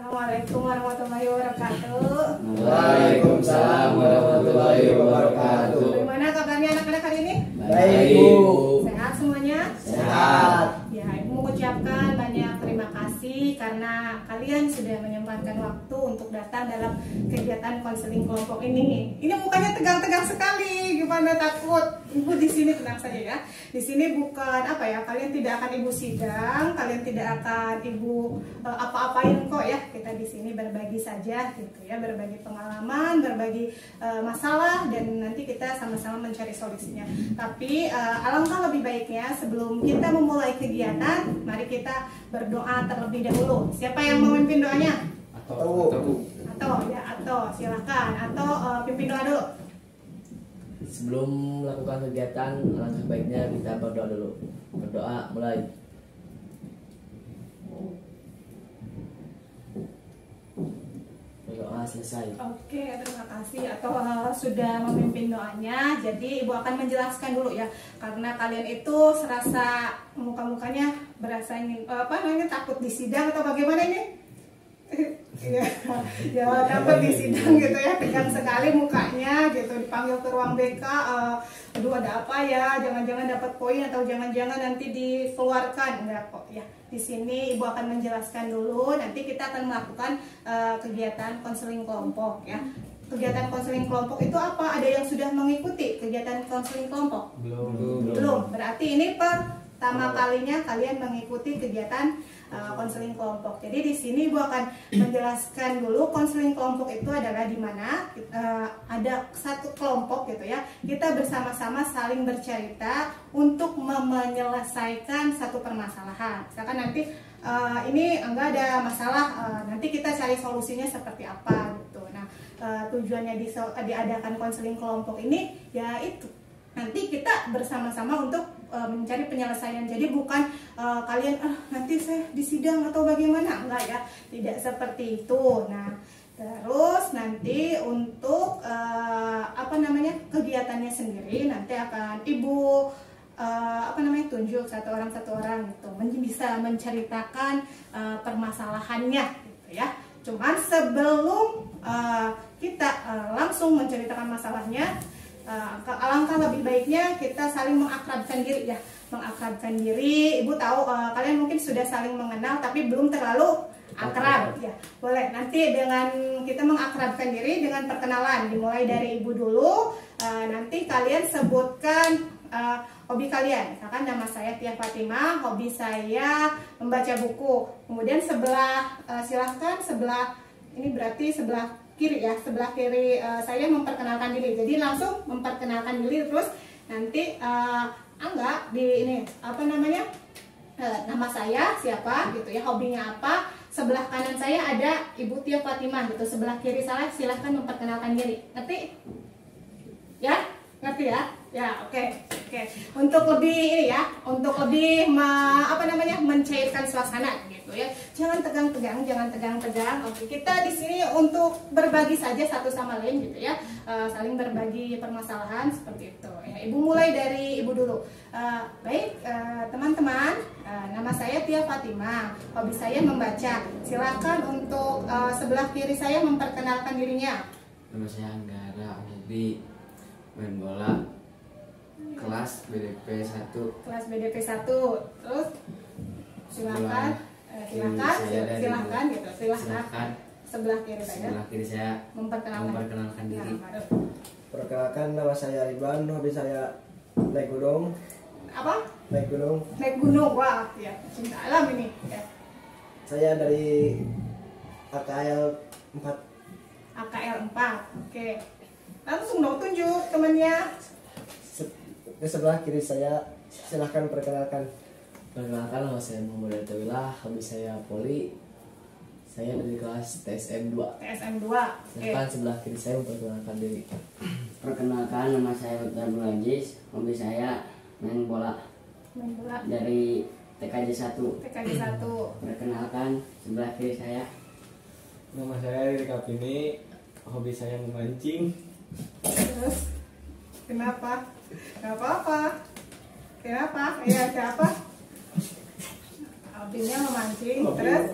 Assalamualaikum warahmatullahi wabarakatuh. Waalaikumsalam warahmatullahi wabarakatuh. Bagaimana kabarnya anak-anak hari ini? Baik, Bu. Sehat semuanya? Sehat. Ya, Ibu mengucapkan banyak terima kasih karena kalian sudah menyempatkan waktu untuk datang dalam kegiatan konseling kelompok ini. Ini mukanya tegang-tegang sekali, gimana takut? Ibu di sini tenang saja ya. Di sini bukan apa ya, kalian tidak akan Ibu sidang, kalian tidak akan Ibu apa-apain kok ya. Kita di sini berbagi saja gitu ya, berbagi pengalaman, berbagi masalah, dan nanti kita sama-sama mencari solusinya. Tapi alangkah lebih baiknya sebelum kita memulai kegiatan, mari kita berdoa terlebih dahulu. Siapa yang mau memimpin doanya? Atau silakan, atau pimpin doa dulu. Sebelum melakukan kegiatan, alangkah baiknya kita berdoa dulu. Berdoa mulai. Berdoa selesai. Oke, terima kasih. Atau sudah memimpin doanya. Jadi Ibu akan menjelaskan dulu ya, karena kalian itu serasa muka-mukanya berasa ingin takut disidang atau bagaimana ini? Ya takut disidang gitu ya, tegang sekali mukanya gitu, dipanggil ke ruang BK, aduh ada apa ya, jangan-jangan dapat poin atau jangan-jangan nanti dikeluarkan. Enggak kok ya, di sini Ibu akan menjelaskan dulu, nanti kita akan melakukan kegiatan konseling kelompok ya. Kegiatan konseling kelompok itu apa? Ada yang sudah mengikuti kegiatan konseling kelompok? Belum. Berarti ini pertama kalinya kalian mengikuti kegiatan konseling kelompok. Jadi di sini Ibu akan menjelaskan dulu konseling kelompok itu adalah di mana ada satu kelompok gitu ya. Kita bersama-sama saling bercerita untuk menyelesaikan satu permasalahan. Misalkan nanti ini enggak ada masalah, nanti kita cari solusinya seperti apa gitu. Nah, tujuannya diadakan konseling kelompok ini ya itu. Nanti kita bersama-sama untuk mencari penyelesaian. Jadi bukan kalian nanti saya disidang atau bagaimana, enggak ya, tidak seperti itu. Nah, terus nanti untuk kegiatannya sendiri nanti akan Ibu tunjuk satu orang gitu, bisa menceritakan permasalahannya gitu ya. Cuman sebelum kita langsung menceritakan masalahnya, alangkah lebih baiknya kita saling mengakrabkan diri ya, mengakrabkan diri. Ibu tahu kalian mungkin sudah saling mengenal tapi belum terlalu akrab ya. Boleh nanti dengan kita mengakrabkan diri dengan perkenalan, dimulai dari Ibu dulu. Nanti kalian sebutkan hobi kalian. Misalkan nama saya Tia Fatima, hobi saya membaca buku. Kemudian silahkan sebelah ini berarti sebelah kiri ya, sebelah kiri saya memperkenalkan diri. Jadi langsung memperkenalkan diri, terus nanti nama saya siapa gitu ya, hobinya apa. Sebelah kanan saya ada Ibu Tia Fatimah gitu, sebelah kiri saya silahkan memperkenalkan diri. Ngerti? Ya? Ngerti ya? Ya, oke. Untuk lebih mencairkan suasana gitu ya. Jangan tegang-tegang. Oke, kita di sini untuk berbagi saja satu sama lain gitu ya. Saling berbagi permasalahan seperti itu. Ya, Ibu mulai dari Ibu dulu. Baik, teman-teman, nama saya Tia Fatimah. Hobi saya membaca. Silakan untuk sebelah kiri saya memperkenalkan dirinya. Nama saya Anggara, hobi main bola, kelas BDP 1. Kelas BDP 1. Terus silakan sebelah kiri saya memperkenalkan diri. Perkenalkan, nama saya Ridwan, hobi saya naik gunung. Apa? Naik gunung. Naik gunung, wah ya, cinta alam ini ya. Saya dari AKL 4. AKL 4, oke. Langsung dong tunjuk temannya. Di sebelah kiri saya, silahkan perkenalkan. Perkenalkan, nama saya Muhammad Atawilah, hobi saya poli. Saya dari kelas TSM 2. TSM 2. Silahkan sebelah kiri saya memperkenalkan diri. Perkenalkan, nama saya Utan Bulanjis, hobi saya main bola. Dari TKJ 1. TKJ 1. Perkenalkan, sebelah kiri saya. Nama saya Riri Kapini, hobi saya memancing. Terus kenapa? Gak apa-apa. Kenapa? Iya, siapa? Hobinya memancing. Terus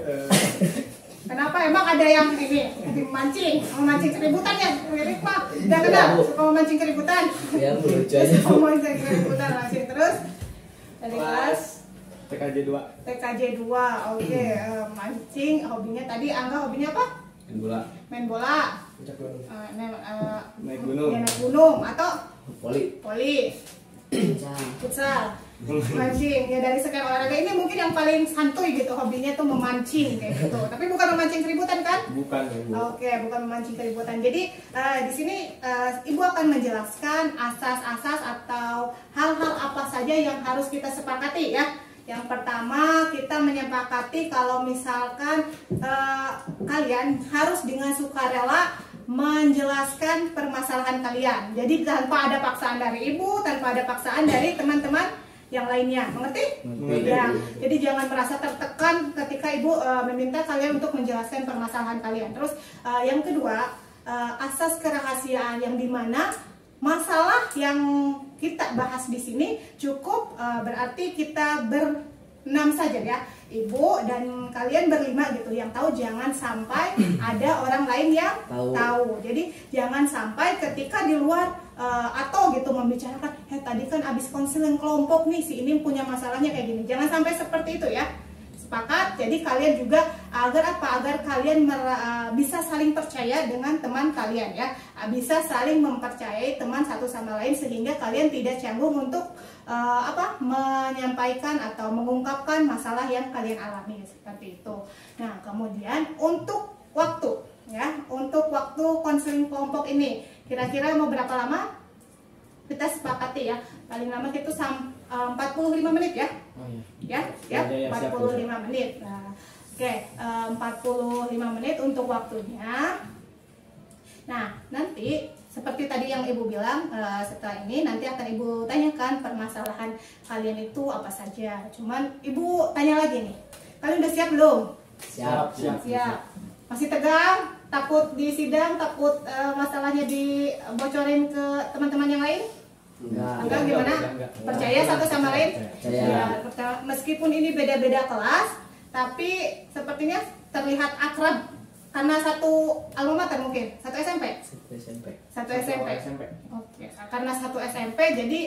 kenapa memang ada yang ini memancing keributan ya, Ririk mah udah kenal suka memancing keributan. Ya lucu aja. Suka memancing keributan masih terus dari kelas TKJ 2. TKJ 2, oke. Mancing, hobinya tadi Angga hobinya apa? Main bola. Main bola. Naik gunung. Naik gunung atau Poli. futsal. Mancing ya, dari sekian olahraga ini mungkin yang paling santuy gitu hobinya tuh memancing kayak gitu. Tapi bukan memancing keributan kan? Bukan, Ibu. Oke, bukan memancing keributan. Jadi di sini Ibu akan menjelaskan asas-asas atau hal-hal apa saja yang harus kita sepakati ya. Yang pertama kita menyepakati kalau misalkan kalian harus dengan sukarela menjelaskan permasalahan kalian. Jadi tanpa ada paksaan dari ibu, tanpa ada paksaan dari teman-teman yang lainnya. Mengerti? Mengerti. Ya. Jadi jangan merasa tertekan ketika ibu meminta kalian untuk menjelaskan permasalahan kalian. Terus yang kedua, asas kerahasiaan yang dimana masalah yang kita bahas di sini cukup berarti kita berenam saja ya, ibu dan kalian berlima gitu yang tahu. Jangan sampai ada orang lain yang tahu. Jadi jangan sampai ketika di luar atau gitu membicarakan, tadi kan abis konseling kelompok nih si ini punya masalahnya kayak gini. Jangan sampai seperti itu ya. Sepakat? Jadi kalian juga agar kalian bisa saling percaya dengan teman kalian ya, bisa saling mempercayai teman satu sama lain sehingga kalian tidak canggung untuk menyampaikan atau mengungkapkan masalah yang kalian alami seperti itu. Nah kemudian untuk waktu ya, untuk waktu konseling kelompok ini kira-kira mau berapa lama? Kita sepakati ya, paling lama itu 45 menit ya. Oh iya. Ya, Ya, 45 siap. menit. Nah, oke, 45 menit untuk waktunya. Nah, nanti seperti tadi yang ibu bilang, setelah ini nanti akan ibu tanyakan permasalahan kalian itu apa saja. Cuman ibu tanya lagi nih, kalian udah siap belum? Siap. Masih tegang? Takut di sidang? Takut masalahnya dibocorin ke teman-teman yang lain? Enggak, gimana? Enggak. Percaya satu sama lain? Percaya. Ya, meskipun ini beda-beda kelas, tapi sepertinya terlihat akrab karena satu alma mater mungkin, satu SMP. Satu SMP. Oke, karena satu SMP jadi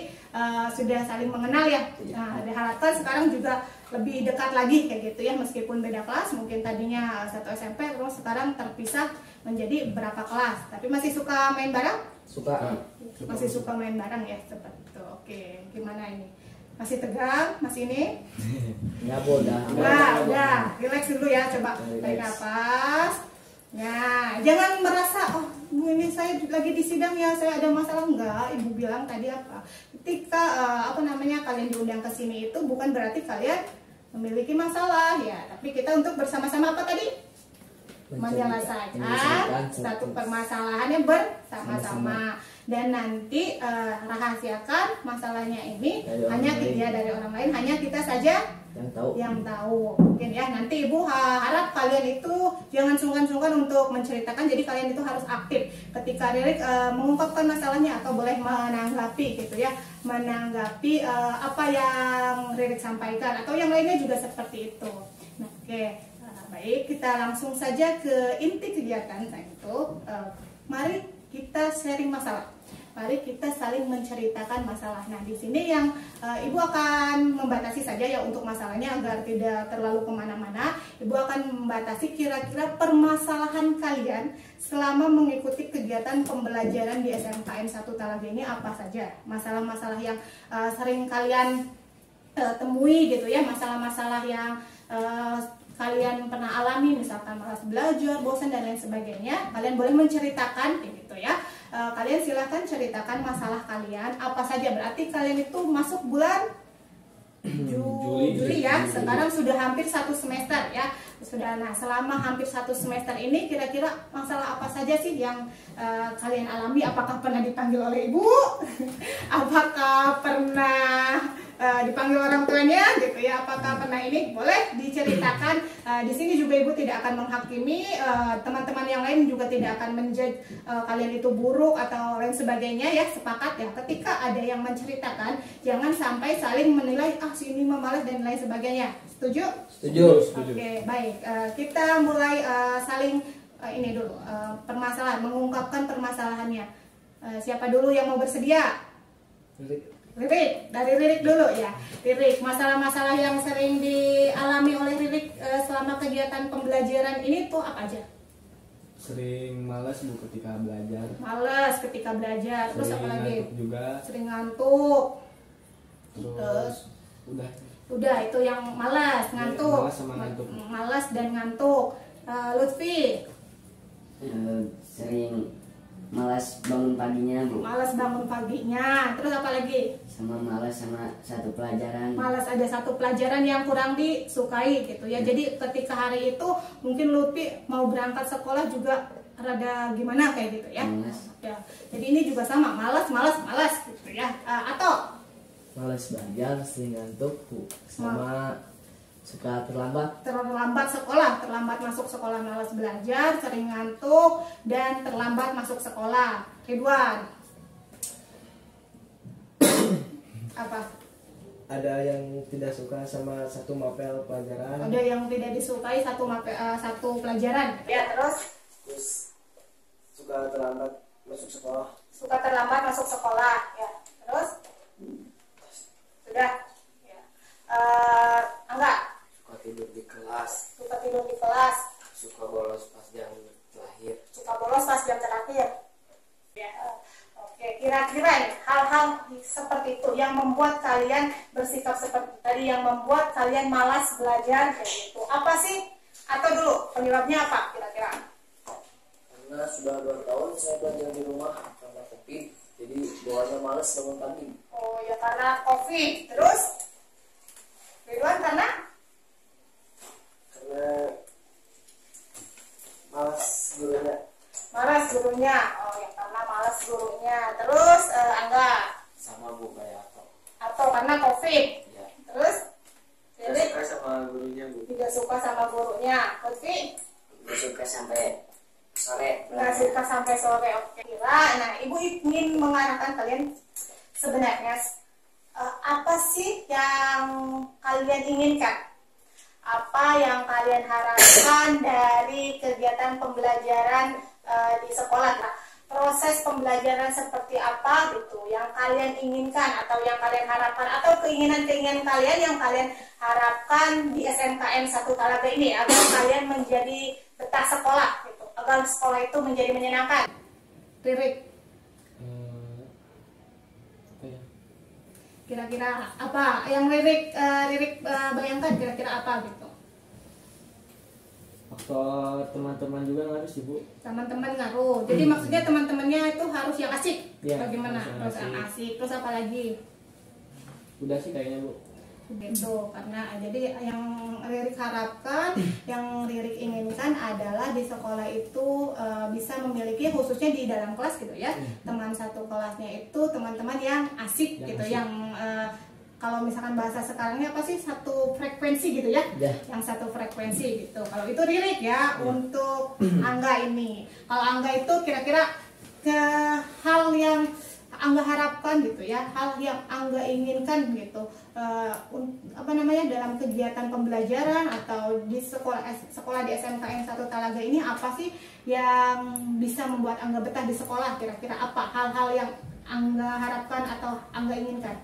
sudah saling mengenal ya. Nah, diharapkan sekarang juga lebih dekat lagi kayak gitu ya, meskipun beda kelas, mungkin tadinya satu SMP terus sekarang terpisah menjadi beberapa kelas. Tapi masih suka main bareng? Suka. Masih suka main bareng ya, seperti itu. Oke, gimana ini? Masih tegang? Masih ini? Ya udah. Udah, relax dulu ya, coba tarik nafas. Nah, jangan merasa ini saya lagi di sidang ya, saya ada masalah. Enggak, ibu bilang tadi apa? Ketika kalian diundang ke sini itu bukan berarti kalian memiliki masalah ya, tapi kita untuk bersama-sama apa tadi? Menyelesaikan satu permasalahan yang bersama-sama. Dan nanti rahasiakan masalahnya ini dari orang lain, hanya kita saja yang tahu. Mungkin ya, nanti ibu harap kalian itu jangan sungkan-sungkan untuk menceritakan. Jadi kalian itu harus aktif ketika Ririk mengungkapkan masalahnya atau boleh menanggapi gitu ya, menanggapi apa yang Ririk sampaikan atau yang lainnya juga seperti itu. Nah, oke. Baik, kita langsung saja ke inti kegiatan itu. Mari kita sharing masalah. Mari kita saling menceritakan masalah. Nah, di sini yang ibu akan membatasi saja ya untuk masalahnya agar tidak terlalu kemana-mana. Ibu akan membatasi kira-kira permasalahan kalian selama mengikuti kegiatan pembelajaran di SMKN 1 Talaga ini apa saja. Masalah-masalah yang sering kalian temui gitu ya, masalah-masalah yang kalian pernah alami, misalkan malas belajar, bosan dan lain sebagainya. Kalian boleh menceritakan gitu ya. Kalian silahkan ceritakan masalah kalian apa saja. Berarti kalian itu masuk bulan Juli ya. Sekarang sudah hampir 1 semester ya. Nah, selama hampir 1 semester ini kira-kira masalah apa saja sih yang kalian alami? Apakah pernah dipanggil oleh ibu? Apakah pernah dipanggil orang tuanya gitu ya? Apakah pernah ini? Boleh diceritakan. Di sini juga ibu tidak akan menghakimi, teman-teman yang lain juga tidak akan menjudge kalian itu buruk atau lain sebagainya ya. Sepakat ya, ketika ada yang menceritakan jangan sampai saling menilai si ini memalas dan lain sebagainya. Setuju? Setuju. Oke, baik. Kita mulai saling saling ini dulu permasalahan, mengungkapkan permasalahannya. Siapa dulu yang mau bersedia? Ririk, dari Ririk dulu ya. Ririk, masalah-masalah yang sering dialami oleh Ririk selama kegiatan pembelajaran ini tuh apa aja? Sering malas Bu ketika belajar. Males ketika belajar, terus Sering apa lagi? ngantuk juga. Sering ngantuk. Terus udah. Udah, itu yang malas, ngantuk. Malas sama ngantuk. Malas dan ngantuk. Lutfi, Sering malas bangun paginya Bu, malas bangun paginya. Terus apa lagi? sama malas sama satu pelajaran. Malas ada satu pelajaran yang kurang disukai gitu ya. Jadi ketika hari itu mungkin Lutfi mau berangkat sekolah juga rada gimana kayak gitu ya. Malas. Ya. Jadi ini juga sama, malas gitu ya. Atau Males belajar, sering ngantuk, Bu. Sama suka terlambat. terlambat masuk sekolah, malas belajar, sering ngantuk, dan terlambat masuk sekolah. Ridwan. Apa? Ada yang tidak suka sama satu mapel pelajaran. Ada yang tidak disukai satu pelajaran. Ya, terus Terus suka terlambat masuk sekolah. suka terlambat masuk sekolah. Ya, terus sudah. Ya. Enggak. Suka tidur di kelas, Suka tidur di kelas. suka bolos pas jam terakhir. Suka bolos pas jam terakhir. Ya. Oke, kira-kira nih hal-hal seperti itu yang membuat kalian bersikap seperti tadi, yang membuat kalian malas belajar kayak gitu. Apa sih? Atau dulu penyebabnya apa kira-kira? Karena sudah 2 tahun saya belajar di rumah karena COVID, jadi bawaannya males bangun pagi. Oh ya, karena COVID. Terus Ridwan karena Malas gurunya. malas gurunya. Oh ya, karena malas gurunya. Terus Angga Sama Bu kayak apa? atau karena COVID. Ya, Terus saya jadi suka sama gurunya Bu. tidak suka sama gurunya. Lutfi Gak suka sampai sore. nggak suka sampai sore. Oke. Nah, Ibu ingin mengarahkan kalian sebenarnya apa sih yang kalian inginkan? Apa yang kalian harapkan dari kegiatan pembelajaran di sekolah? Nah, proses pembelajaran seperti apa gitu yang kalian inginkan atau yang kalian harapkan, atau keinginan-keinginan kalian yang kalian harapkan di SMKN 1 Talaga ini agar kalian menjadi betah sekolah gitu, agar sekolah itu menjadi menyenangkan. Ririk, Apa ya? kira-kira apa yang Ririk bayangkan, kira-kira apa gitu? Faktor teman-teman juga ngaruh sih Bu. Teman-teman ngaruh. Jadi maksudnya teman-temannya itu harus yang asik. Iya, Bagaimana? harus yang Harus yang asik. Terus apa lagi? Udah sih kayaknya Bu. Gitu. Karena jadi yang Ririk harapkan, yang Ririk inginkan adalah di sekolah itu bisa memiliki, khususnya di dalam kelas gitu ya, teman satu kelasnya itu teman-teman yang asik Yang gitu, asik. yang kalau misalkan bahasa sekarangnya apa sih, satu frekuensi gitu ya, Ya. yang satu frekuensi gitu. Kalau itu Ririk ya, untuk Angga ini. Kalau Angga itu kira-kira ke hal yang Angga harapkan gitu ya, hal yang Angga inginkan gitu, apa namanya, dalam kegiatan pembelajaran atau di sekolah di SMKN 1 Talaga ini, apa sih yang bisa membuat Angga betah di sekolah? Kira-kira apa hal-hal yang Angga harapkan atau Angga inginkan?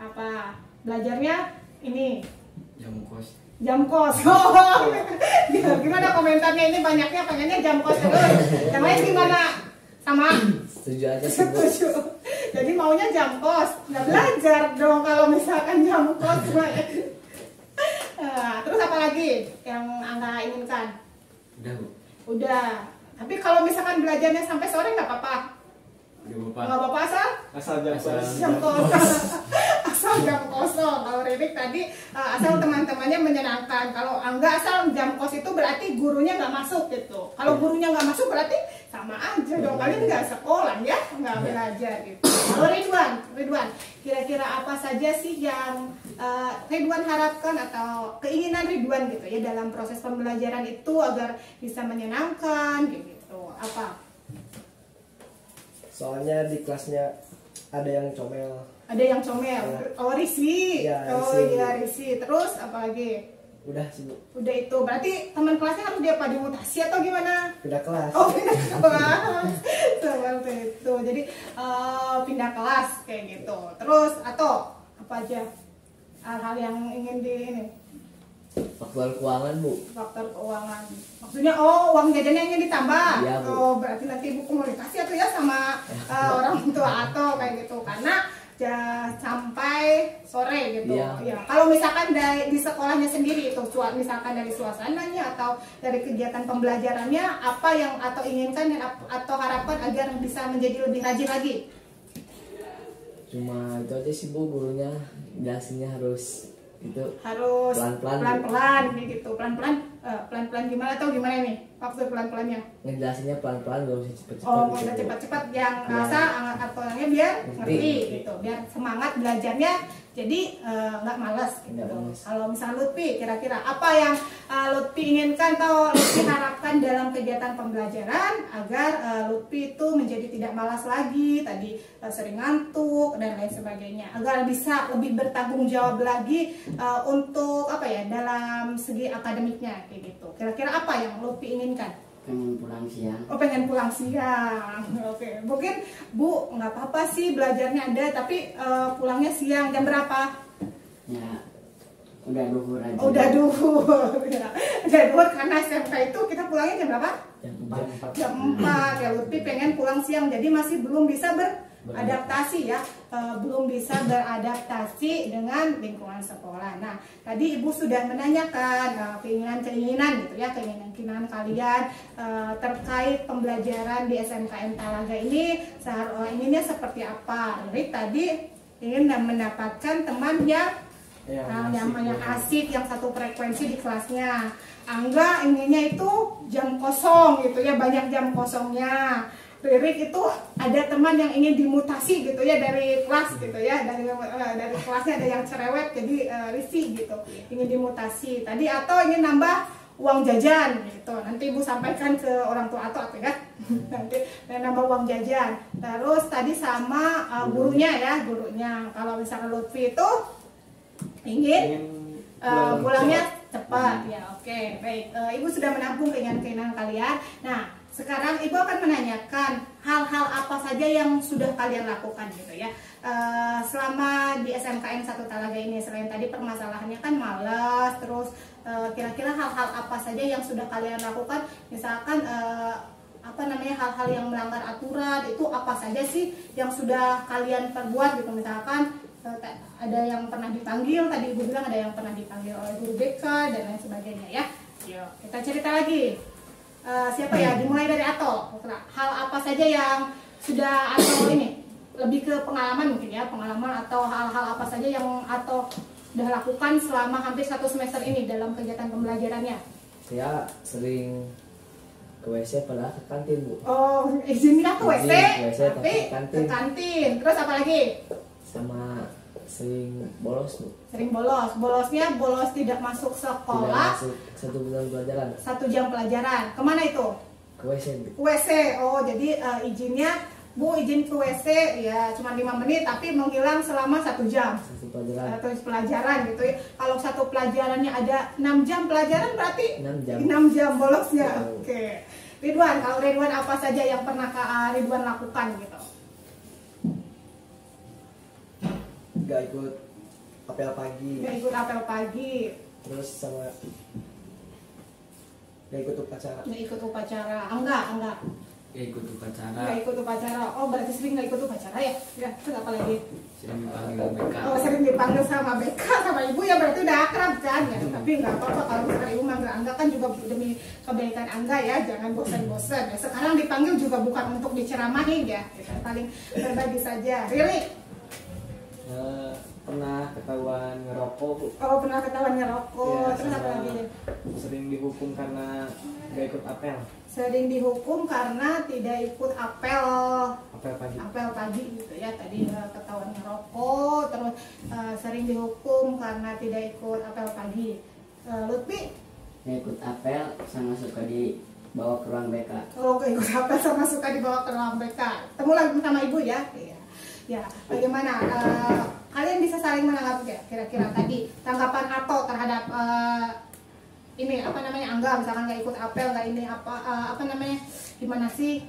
Apa belajarnya ini Jam kos. jam kos? Oh, gimana komentarnya ini, banyaknya pengennya jam kos terus. Yang lain gimana? Sama? Setuju aja sih, Bu. Setuju. Jadi maunya jam kos, nggak belajar dong kalau misalkan jam kos. Terus apa lagi yang Angga inginkan? Udah Bu. Udah. Tapi kalau misalkan belajarnya sampai sore nggak apa-apa? Gak apa-apa. Nggak apa-apa asal? Asal jam Jam kosong. Asal jam kosong. Kalau Ririk tadi asal teman-temannya menyenangkan. Kalau Angga asal jam kos itu berarti gurunya nggak masuk gitu. Kalau gurunya nggak masuk berarti sama aja dong, kalian nggak sekolah ya, nggak belajar gitu. Kalau Ridwan, kira-kira apa saja sih yang Ridwan harapkan atau keinginan Ridwan gitu ya dalam proses pembelajaran itu agar bisa menyenangkan gitu? Apa? Soalnya di kelasnya ada yang comel. Ada yang comel, oh risi, Ya, oh risi. iya risi. Terus apa lagi? Udah sih Bu. Udah itu, berarti teman kelasnya harus dia apa, dimutasi atau gimana? Pindah kelas. Oh, pindah kelas. Seperti itu. Jadi pindah kelas kayak gitu. Terus atau apa aja hal-hal yang ingin di ini? Faktor keuangan Bu. Faktor keuangan. Maksudnya uang jajannya ingin ditambah. Iya, Bu. Oh, berarti nanti Ibu komunikasi atau ya sama orang tua atau kayak gitu. Karena sampai sore gitu. Iya. Ya, kalau misalkan di sekolahnya sendiri itu misalkan dari suasananya atau dari kegiatan pembelajarannya apa yang atau inginkan atau harapkan agar bisa menjadi lebih rajin lagi. Cuma itu aja sih Bu, gurunya jelasinnya harus itu Harus pelan-pelan kayak gitu. Pelan-pelan gimana atau gimana nih? Maksud pelan-pelannya? ngejelasinnya pelan-pelan, gak usah cepet-cepet Oh, gitu, udah Bu. cepat-cepat yang Ya. rasa atau orangnya biar ngerti Ngerti. gitu, biar semangat belajarnya, jadi nggak malas gitu. Nggak malas. Kalau misalnya Lutfi, kira-kira apa yang Lutfi inginkan atau Lutfi harapkan dalam kegiatan pembelajaran agar Lutfi itu menjadi tidak malas lagi, tadi sering ngantuk dan lain sebagainya, agar bisa lebih bertanggung jawab lagi untuk apa ya dalam segi akademiknya kayak gitu. Kira-kira apa yang Lutfi inginkan? Pengen pulang siang. Oh, pengen pulang siang. Oke, mungkin Bu nggak apa-apa sih belajarnya ada, tapi pulangnya siang jam berapa? Ya udah duhur aja. Oh, udah duhur. Ya. Udah duhur karena SMK itu kita pulangnya jam berapa? Jam Jam 4. 4. Jam 4. Ya, Lutfi pengen pulang siang, jadi masih belum bisa beradaptasi ya, belum bisa beradaptasi dengan lingkungan sekolah. Nah, tadi Ibu sudah menanyakan keinginan-keinginan gitu ya, keinginan kalian terkait pembelajaran di SMKN Talaga ini inginnya seperti apa. Jadi tadi ingin mendapatkan teman yang asik, yang satu frekuensi di kelasnya. Angga inginnya itu jam kosong gitu ya, banyak jam kosongnya. Ririk itu ada teman yang ingin dimutasi gitu ya dari kelas gitu ya, dari kelasnya ada yang cerewet jadi risih gitu, ingin dimutasi tadi, atau ingin nambah uang jajan gitu. Nanti Ibu sampaikan ke orang tua atau ya nanti nambah uang jajan. Terus tadi sama gurunya ya, kalau misalnya Lutfi itu ingin pulangnya cepat ya. Oke, baik. Ibu sudah menampung keinginan kalian. Nah, sekarang Ibu akan menanyakan hal-hal apa saja yang sudah kalian lakukan gitu ya selama di SMKN 1 Talaga ini. Selain tadi permasalahannya kan malas, terus kira-kira hal-hal apa saja yang sudah kalian lakukan, misalkan hal-hal yang melanggar aturan itu apa saja sih yang sudah kalian perbuat gitu. Misalkan ada yang pernah dipanggil, tadi Ibu bilang ada yang pernah dipanggil oleh guru BK dan lain sebagainya ya. Yuk, kita cerita lagi. Siapa ya? Dimulai dari Ato. Hal apa saja yang sudah Ato ini lebih ke pengalaman mungkin ya, pengalaman atau hal-hal apa saja yang Ato sudah lakukan selama hampir 1 semester ini dalam kegiatan pembelajarannya? Saya sering ke WC padahal ke kantin Bu. Oh, izinnya ke WC, WC tapi ke kantin. Terus apa lagi? Sama sering bolos Bu. Sering bolos. Bolosnya bolos tidak masuk Tidak sekolah, masuk 1 bulan pelajaran. 1 jam pelajaran. Kemana itu? Ke WC Bu. Ke WC. Oh, jadi izinnya Bu izin ke WC ya cuma 5 menit tapi menghilang selama 1 jam. 1 pelajaran. Atau pelajaran gitu ya. Kalau 1 pelajarannya ada 6 jam pelajaran berarti 6 jam. 6 jam bolosnya. Oh. Oke. Ridwan, kalau Ridwan apa saja yang pernah Ridwan lakukan gitu? Gak ikut apel pagi. Nggak ikut apel pagi, Terus sama gak ikut upacara. nggak ikut upacara. Enggak. Ya ikut upacara, Nggak ikut upacara. Oh, berarti sering nggak ikut upacara ya? Ya, terus apa lagi? sering dipanggil BK. Oh, sering dipanggil sama BK sama ibu ya, berarti udah akrab kan ya. Tapi nggak apa-apa kalau misalnya ibu manggil Angga kan juga demi kebaikan Angga ya, jangan bosan-bosan ya. Sekarang dipanggil juga bukan untuk diceramahin ya, kita paling berbagi saja. Riri, Pernah ketahuan ngerokok Bu. oh pernah ketahuan ngerokok, Ya, terus apa sama lagi? sering dihukum karena gak ikut apel Sering dihukum karena tidak ikut apel pagi. gitu ya. Tadi ketahuan ngerokok, terus sering dihukum karena tidak ikut apel pagi. Lutfi, Saya ikut apel sama suka dibawa ke ruang BK. oh ikut apel sama suka dibawa ke ruang BK. Ketemu lagi sama ibu ya. Iya. Ya, bagaimana kalian bisa saling menanggapi ya? Kira-kira tadi tanggapan Ato terhadap ini apa namanya Angga misalkan nggak ikut apel, nggak ini apa namanya, gimana sih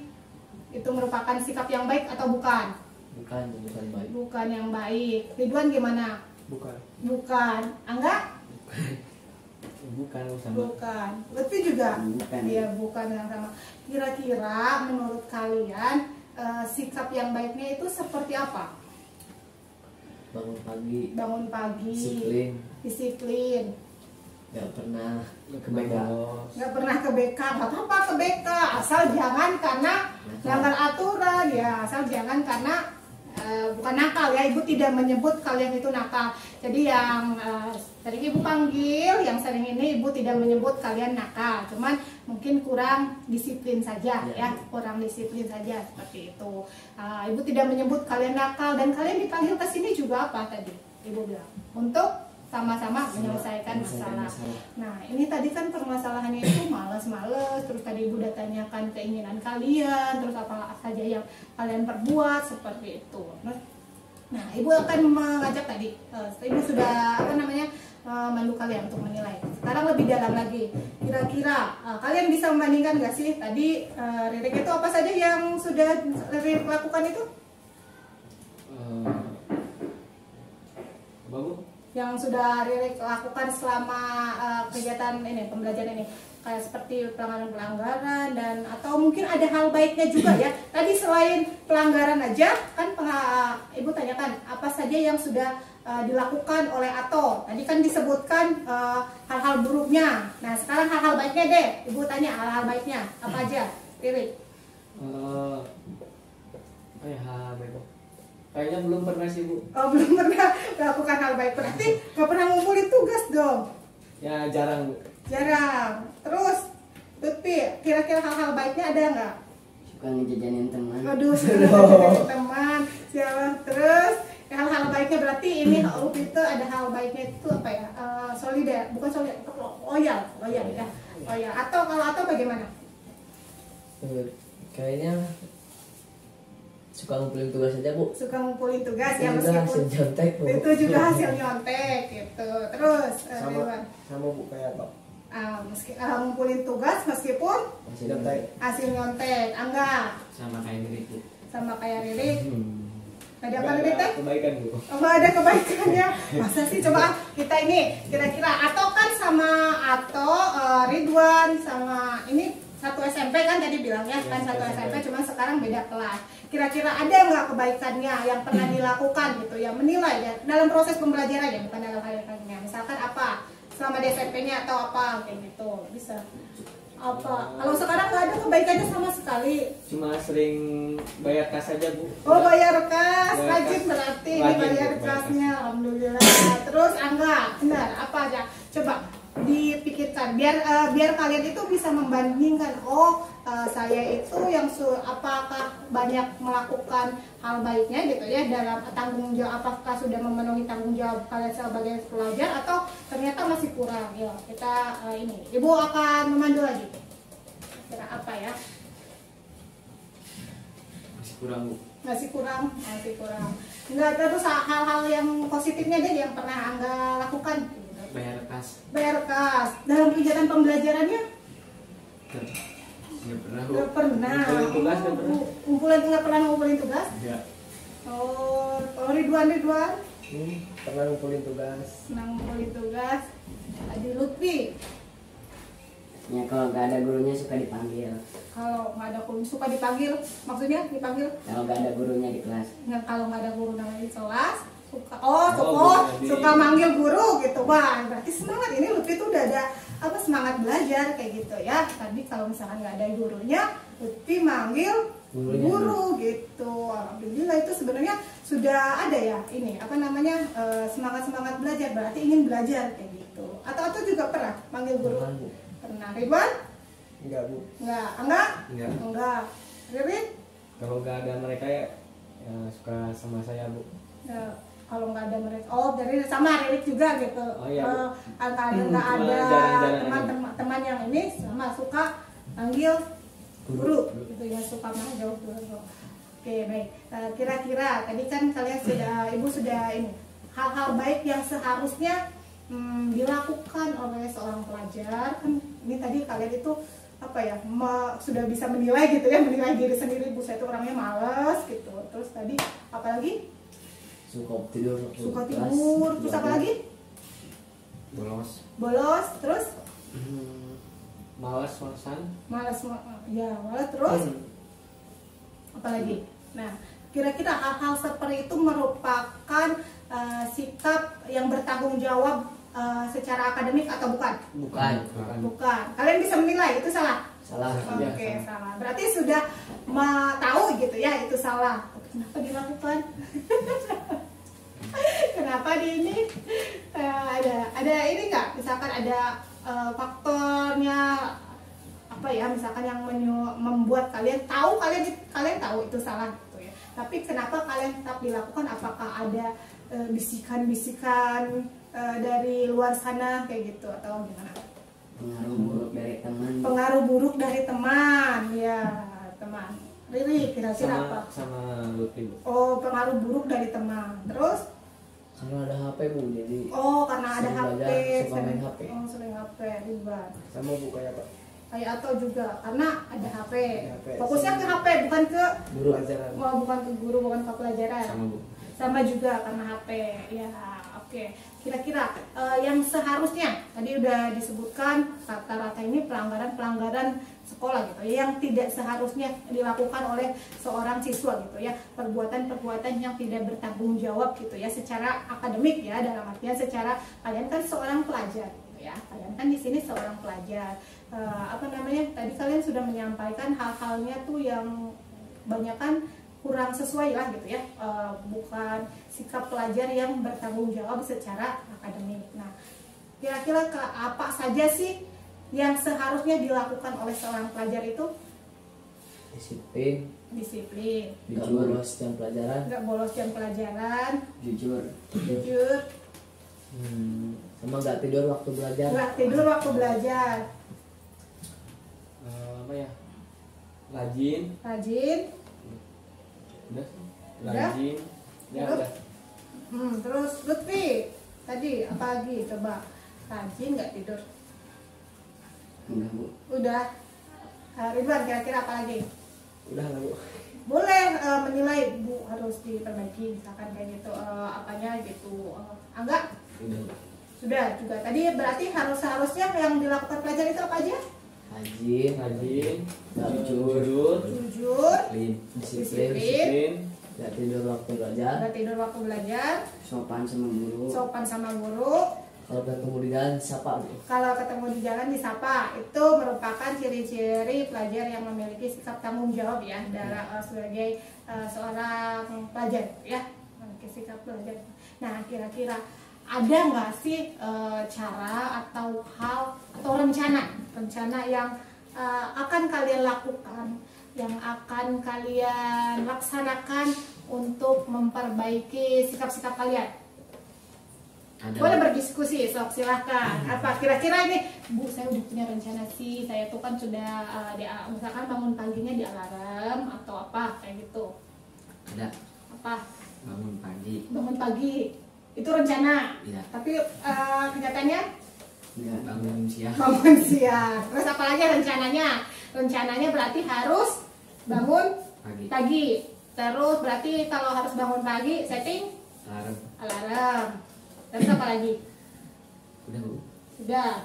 itu merupakan sikap yang baik atau bukan? Bukan baik. Bukan yang baik. Ridwan gimana? Bukan. Angga? Bukan sama. Bukan. Lutfi juga? Bukan. Iya, bukan yang sama. Kira-kira menurut kalian sikap yang baiknya itu seperti apa? Bangun pagi. Disiplin. Gak pernah ke BK. Nggak pernah ke BK, nggak apa-apa ke BK, asal jangan karena melanggar aturan ya, asal jangan karena bukan nakal ya, ibu tidak menyebut kalian itu nakal. Jadi yang sering ibu panggil, yang sering ini ibu tidak menyebut kalian nakal, cuman mungkin kurang disiplin saja ya, kurang disiplin saja seperti itu. Ibu tidak menyebut kalian nakal, dan kalian dipanggil ke sini juga apa tadi ibu bilang? Untuk sama-sama menyelesaikan masalah. Nah, ini tadi kan permasalahannya itu males-males, terus tadi ibu udah tanyakan keinginan kalian, terus apa saja yang kalian perbuat seperti itu. Nah, ibu akan mengajak tadi, ibu sudah mandu kalian untuk menilai. Sekarang lebih dalam lagi, kira-kira kalian bisa membandingkan nggak sih tadi Ririk itu apa saja yang sudah Ririk lakukan itu? Yang sudah Ririk lakukan selama kegiatan ini, pembelajaran ini, kayak seperti pelanggaran dan atau mungkin ada hal baiknya juga ya. Tadi selain pelanggaran aja kan ibu tanyakan apa saja yang sudah dilakukan oleh Ato. Tadi kan disebutkan hal-hal buruknya. Nah sekarang hal-hal baiknya deh, ibu tanya hal-hal baiknya apa aja, Ririk? Hal baik. Kayaknya belum pernah sih Bu. Oh belum pernah melakukan hal baik, berarti nggak pernah ngumpulin tugas dong? Ya jarang Bu. Jarang. Terus Lutfi, kira-kira hal-hal baiknya ada nggak? Suka ngejajanin teman. Aduh, suka ngejajanin teman. Siapa? Terus hal-hal baiknya berarti ini Lutfi itu ada hal baiknya itu apa ya? Solidar, bukan solidar, loyal ya. Loyal. Atau kalau atau bagaimana? Kayaknya suka ngumpulin tugas aja Bu. Suka ngumpulin tugas ya, Juga hasil meskipun nyontek Bu. itu juga hasil nyontek gitu. Terus Ridwan, sama Bu kayak apa? ngumpulin tugas meskipun hasil nyontek. Angga Sama kayak Ririk Bu. sama kayak Ririk. Ada apa Nggak Ririk? ada kebaikan Bu. Oh, ada kebaikannya. Masa sih, coba kita ini kira-kira Ato kan sama Ridwan sama ini satu SMP kan tadi bilangnya kan satu SMP, cuman sekarang beda kelas. Kira-kira ada nggak kebaikannya yang pernah dilakukan gitu ya, menilai ya dalam proses pembelajaran ya, bukan dalam kebaikannya. Misalkan apa selama di SMP-nya atau apa kayak gitu, bisa apa? Kalau sekarang nggak ada kebaikannya sama sekali. Cuma sering bayar kas aja Bu. Oh bayar kas, Bayar rajin kas. berarti ini Rajin, bayar Bu, bayar kasnya, alhamdulillah. Terus Angga, benar apa aja? Coba dipikirkan biar kalian itu bisa membandingkan. Saya itu yang apakah banyak melakukan hal baiknya gitu ya dalam tanggung jawab, apakah sudah memenuhi tanggung jawab kalian sebagai pelajar atau ternyata masih kurang ya. Kita ini ibu akan memandu lagi, kira apa ya? Masih kurang. Enggak, terus hal-hal yang positifnya deh yang pernah Angga lakukan. Bayar kas dalam kegiatan pembelajarannya nggak pernah. Nggak pernah ngumpulin tugas. Ya. Oh Ridwan pernah ngumpulin tugas. Di Lutfi Ya kalau nggak ada gurunya suka dipanggil. kalau nggak ada guru suka dipanggil, maksudnya dipanggil Kalau nggak ada gurunya di kelas. kalau nggak ada guru namanya di kelas suka Jadi- manggil guru gitu. Wah berarti semangat ini Lutfi tuh udah ada apa semangat belajar kayak gitu ya. Tadi kalau misalkan nggak ada gurunya, Lutfi manggil guru gitu. Alhamdulillah itu sebenarnya sudah ada ya ini apa namanya semangat belajar, berarti ingin belajar kayak gitu. Atau juga pernah manggil guru? Pernah. Ridwan? Enggak Bu. Enggak. Ririk? Kalau nggak ada mereka ya suka sama saya Bu. Ya, kalau nggak ada mereka, dari sama Ririk juga gitu. Oh, iya, Bu. Nggak Cuma ada jarang-jarang teman yang ini sama suka panggil guru gitu ya, suka manggil guru. Oke baik. Kira-kira tadi kan kalian ibu sudah ini hal-hal baik yang seharusnya dilakukan oleh seorang pelajar. Kan ini tadi kalian itu apa ya, sudah bisa menilai gitu ya, menilai diri sendiri. Bu, saya itu orangnya malas gitu. Terus tadi apalagi? Suka tidur. Terus apa lagi? Bolos. Terus Malas-malasan. malas terus apalagi? Nah, kira-kira hal-hal seperti itu merupakan sikap yang bertanggung jawab secara akademik atau bukan? Bukan. Kalian bisa menilai itu salah? Salah. Oke, salah. Berarti sudah tahu gitu ya itu salah. Kenapa dilakukan? Kenapa di ini ada ini nggak? Misalkan ada faktornya apa ya? Misalkan yang membuat kalian tahu itu salah gitu ya. Tapi kenapa kalian tetap dilakukan? Apakah ada bisikan-bisikan dari luar sana kayak gitu atau gimana? Pengaruh buruk dari teman, ya teman. Riri kira-kira apa? Sama Lutfi, Bu. Oh, pengaruh buruk dari teman. Terus? Karena ada HP, Bu, jadi Karena ada HP. Suka main HP. Sering HP, Ridwan. Sama Bu kayak apa? Kayak atau juga karena ada HP. HP. Fokusnya ke HP, bukan ke guru. Pelajaran. bukan ke guru, bukan ke pelajaran. Sama, Bu. Sama juga karena HP. Ya, oke. Kira-kira yang seharusnya tadi udah disebutkan rata-rata ini pelanggaran sekolah gitu ya, yang tidak seharusnya dilakukan oleh seorang siswa gitu ya, perbuatan-perbuatan yang tidak bertanggung jawab gitu ya secara akademik ya, dalam artian secara kalian kan seorang pelajar gitu ya, kalian kan di sini seorang pelajar. Tadi kalian sudah menyampaikan hal-halnya tuh yang banyak kan kurang sesuai lah gitu ya, bukan sikap pelajar yang bertanggung jawab secara akademik. Nah, kira-kira apa saja sih yang seharusnya dilakukan oleh seorang pelajar itu? Disiplin. Nggak bolos jam pelajaran. Nggak bolos jam pelajaran. Jujur. Sama nggak tidur waktu belajar. Nggak tidur waktu belajar. Apa ya? Rajin. Udah. Rajin. Ya Terus? udah. Terus Lutfi tadi apa lagi coba? Rajin nggak tidur. Enggak, Bu. Udah. Ridwan kira-kira apa lagi? Udah lah, Bu. Boleh menilai, Bu, harus diperbaiki misalkan kayak gitu, apanya gitu. Enggak? Sudah juga. Tadi berarti harusnya yang dilakukan pelajar itu apa aja? Rajin. Jujur, Disiplin. Nggak tidur waktu belajar. Sopan sama guru. Kalau ketemu di jalan disapa. Kalau ketemu di jalan disapa. Itu merupakan ciri-ciri pelajar yang memiliki sikap tanggung jawab ya, sebagai seorang pelajar ya, memiliki sikap pelajar. Nah, kira-kira ada nggak sih cara atau hal atau rencana yang akan kalian lakukan, yang akan kalian laksanakan untuk memperbaiki sikap-sikap kalian? Boleh berdiskusi, sok silahkan. Apa kira-kira ini, Bu, saya udah punya rencana sih, saya tuh kan sudah misalkan bangun paginya di alarm atau apa kayak gitu. Ada. Apa? Bangun Bangun pagi itu rencana. Iya. Tapi kenyataannya Enggak, bangun siang. bangun siang. Terus apa lagi rencananya? Rencananya berarti harus bangun pagi. Terus berarti kalau harus bangun pagi setting alarm. Terus apa lagi? Udah, Bu. Udah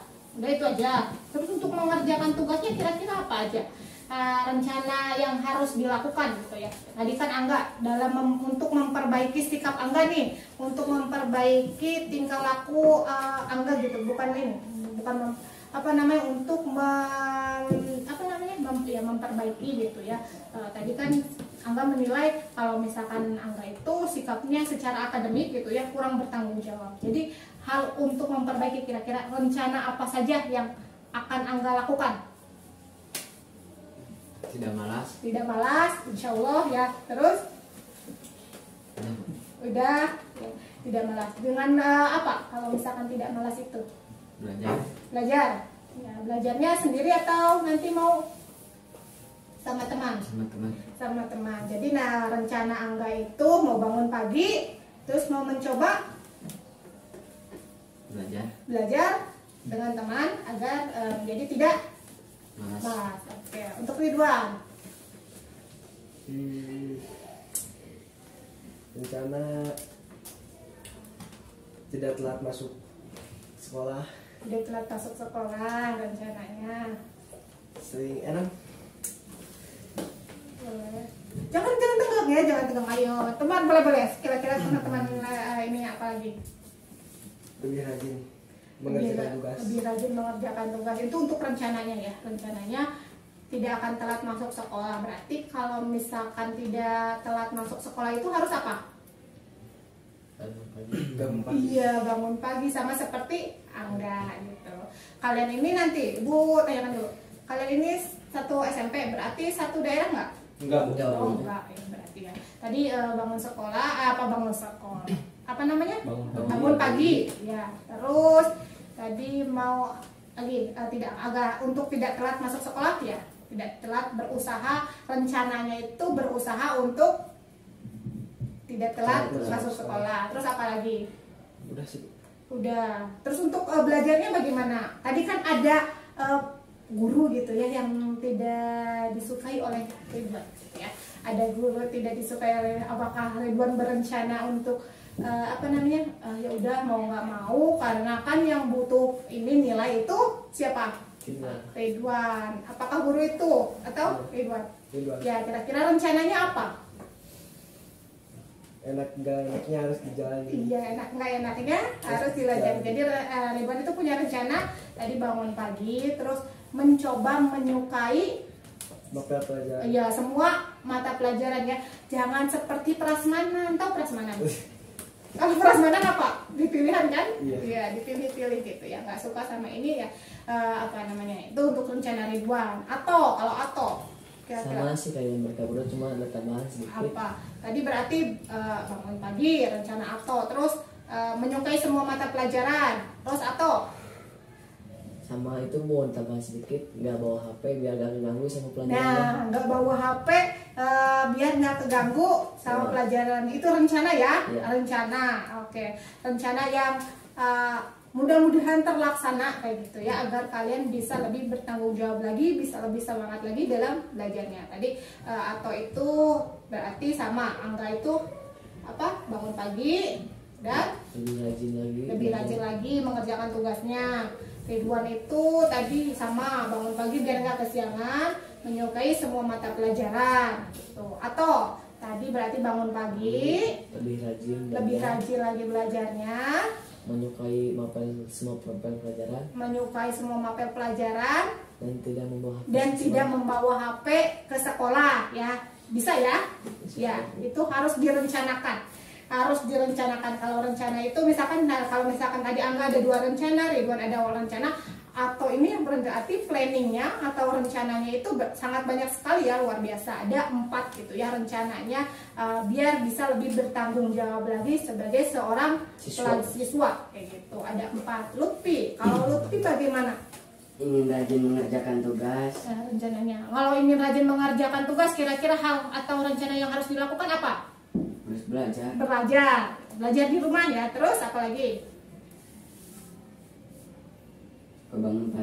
itu aja. Terus untuk mengerjakan tugasnya kira-kira apa aja rencana yang harus dilakukan gitu ya? Tadi kan Angga untuk memperbaiki sikap Angga nih, untuk memperbaiki tingkah laku Angga gitu, untuk memperbaiki gitu ya. Tadi kan Angga menilai kalau misalkan Angga itu sikapnya secara akademik gitu ya kurang bertanggung jawab. Jadi hal untuk memperbaiki, kira-kira rencana apa saja yang akan Angga lakukan? Tidak malas, insya Allah ya. Terus udah ya, tidak malas. Dengan apa kalau misalkan tidak malas itu? Belajar. Ya, belajarnya sendiri atau nanti mau sama teman? Sama teman. Jadi rencana Angga itu mau bangun pagi, terus mau mencoba belajar dengan teman agar menjadi tidak Malas. malas. Oke, untuk Ridwan. Rencana tidak telat masuk sekolah, Udah telat masuk sekolah rencananya. sering enak Boleh. Jangan tegang ya, jangan tegang. Ayo, teman boleh. Kira-kira teman-teman ini apa lagi? lebih rajin mengerjakan tugas. Lebih rajin mengerjakan tugas itu untuk rencananya ya. Rencananya tidak akan telat masuk sekolah. Berarti kalau misalkan tidak telat masuk sekolah itu harus apa? Bangun pagi. Iya, bangun pagi sama seperti Angga gitu. Kalian ini nanti, Bu, tanyakan dulu. Kalian ini satu SMP, berarti satu daerah nggak? Enggak, Bu. Oh, enggak, ya, berarti ya. Tadi bangun sekolah, bangun sekolah? Apa namanya? Bangun pagi. Ya, terus tadi mau lagi untuk tidak telat masuk sekolah ya. Tidak telat berusaha, rencananya itu berusaha untuk tidak telat masuk sekolah. Terus apa lagi? Udah sih. Udah. Terus untuk belajarnya bagaimana? Tadi kan ada guru gitu ya yang tidak disukai oleh Ridwan ya. Ada guru tidak disukai oleh, apakah Ridwan berencana untuk ya udah mau nggak mau, karena kan yang butuh ini nilai itu siapa? Ridwan. Apakah guru itu atau Ridwan? Ya, kira-kira rencananya apa? Enak enggak enaknya harus dijalani. Iya, enak nggak enaknya harus dilalui. Jadi Ridwan itu punya rencana tadi bangun pagi, terus mencoba menyukai mata pelajaran. ya semua mata pelajaran ya. Jangan seperti prasmanan, tahu prasmanan? Kalau prasmanan apa? Dipilihan kan? Iya, dipilih-pilih gitu ya. Nggak suka sama ini ya, itu untuk rencana Ridwan. Kalau sama sih kayak mereka berdua, cuma ada tambahan sedikit. apa? Tadi berarti bangun pagi, rencana terus menyukai semua mata pelajaran. Terus Sama itu mau tambahan sedikit, nggak bawa HP biar gak keganggu sama pelajaran. Nah, nggak bawa HP biar nggak keganggu sama pelajaran. Itu rencana ya? Rencana, oke. Rencana yang mudah-mudahan terlaksana kayak gitu ya, agar kalian bisa lebih bertanggung jawab lagi, bisa lebih semangat lagi dalam belajarnya. Tadi itu berarti sama Angga itu bangun pagi dan lebih rajin lagi mengerjakan tugasnya. Ridwan itu tadi sama bangun pagi biar nggak kesiangan, menyukai semua mata pelajaran gitu. Atau tadi berarti bangun pagi lebih rajin lagi belajarnya, menyukai semua mapel pelajaran dan tidak membawa HP ke sekolah ya. Bisa ya? Ya, itu harus direncanakan. Kalau rencana itu kalau misalkan tadi Angga ada 2 rencana, Ridwan ada 1 rencana, atau ini yang berarti planningnya atau rencananya itu sangat banyak sekali ya, luar biasa. Ada 4 gitu ya rencananya, biar bisa lebih bertanggung jawab lagi sebagai seorang siswa kayak gitu. Ada 4. Lutfi, kalau Lutfi bagaimana? Ingin rajin mengerjakan tugas. Rencananya, kalau ingin rajin mengerjakan tugas, kira-kira hal atau rencana yang harus dilakukan apa? Harus belajar. Belajar di rumah ya. Terus apa lagi? Bangun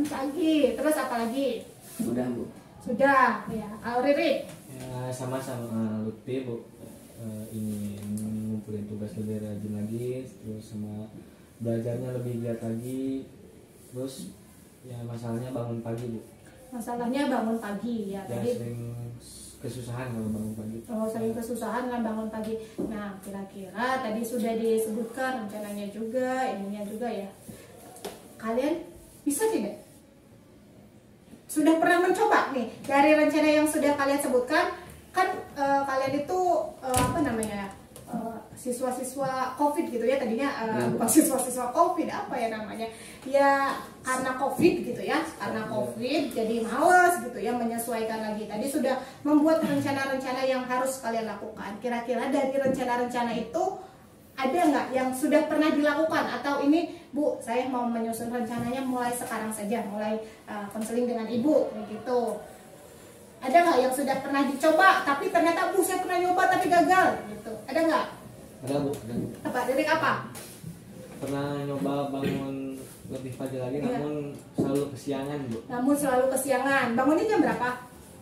pagi. Terus apa lagi? Udah, Bu. Sudah ya. Riri? Ya, sama-sama Lutfi, Bu. Ingin ngumpulin tugas lebih rajin lagi, terus sama belajarnya lebih giat lagi. Terus ya masalahnya bangun pagi, Bu. Masalahnya bangun pagi ya. Tadi Sering kesusahan kalau bangun pagi. sering kesusahan kan bangun pagi. Nah, kira-kira tadi sudah disebutkan rencananya juga, ininya juga ya. Kalian bisa tidak? Sudah pernah mencoba nih dari rencana yang sudah kalian sebutkan? Kan kalian itu siswa-siswa COVID gitu ya tadinya, bukan siswa-siswa COVID, apa ya namanya ya, karena COVID gitu ya, karena COVID jadi males gitu ya menyesuaikan lagi. Tadi sudah membuat rencana-rencana yang harus kalian lakukan. Kira-kira dari rencana-rencana itu ada nggak yang sudah pernah dilakukan, atau ini Bu, saya mau menyusun rencananya mulai sekarang saja, mulai konseling dengan Ibu kayak gitu. Ada nggak yang sudah pernah dicoba tapi ternyata Bu, saya pernah nyoba tapi gagal gitu? Ada nggak? Ada, Bu. Apa? Dari apa? pernah nyoba bangun lebih pagi lagi, namun selalu kesiangan Bu. Namun selalu kesiangan. Bangunnya jam berapa?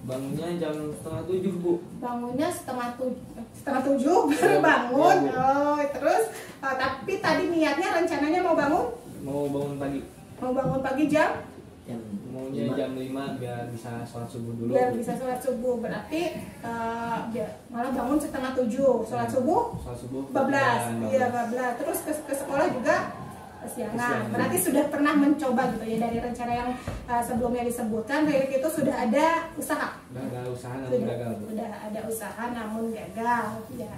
Bangunnya jam 6:30 Bu. Bangunnya setengah tujuh baru bangun. Oh, terus tapi tadi niatnya rencananya mau bangun pagi. Mau bangun pagi jam? Maunya jam 5 biar bisa sholat subuh dulu. Biar bisa sholat subuh. Berarti malah bangun setengah 7. Sholat subuh? Sholat subuh 12. Iya, 12. Terus ke sekolah juga kesiangan. Berarti sudah pernah mencoba gitu ya, dari rencana yang sebelumnya disebutkan, Ririk itu sudah ada usaha. Sudah ada usaha namun gagal. Sudah ada usaha namun gagal. Ya.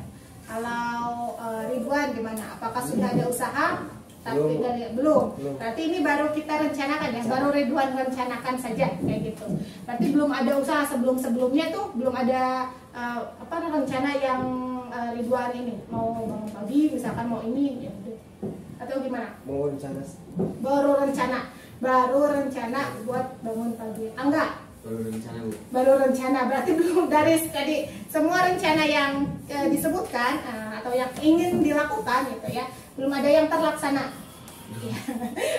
Kalau Ridwan gimana? Apakah sudah ada usaha? Tapi belum. Berarti ini baru kita rencanakan ya, baru Ridwan rencanakan saja kayak gitu. Berarti belum ada usaha sebelumnya tuh belum ada rencana yang Ridwan ini mau bangun pagi, misalkan mau ini ya, atau gimana? Baru rencana buat bangun pagi. Enggak. Baru rencana. Berarti belum dari tadi semua rencana yang disebutkan atau yang ingin dilakukan gitu ya, belum ada yang terlaksana.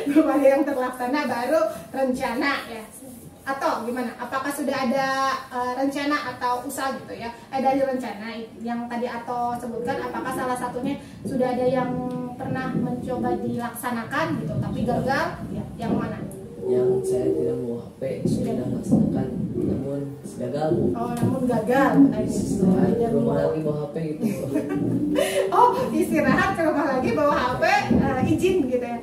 Belum ada yang terlaksana, baru rencana ya. Atau gimana? Apakah sudah ada rencana atau usaha gitu ya? Dari rencana yang tadi atau sebutkan, apakah salah satunya sudah ada yang pernah mencoba dilaksanakan gitu tapi gagal? Ya, yang mana? Yang saya tidak bawa HP sudah laksanakan namun gagal Bu. Oh, namun gagal. Istirahat ke rumah lagi bawa HP gitu. Oh, istirahat ke rumah lagi bawa HP, izin gitu ya?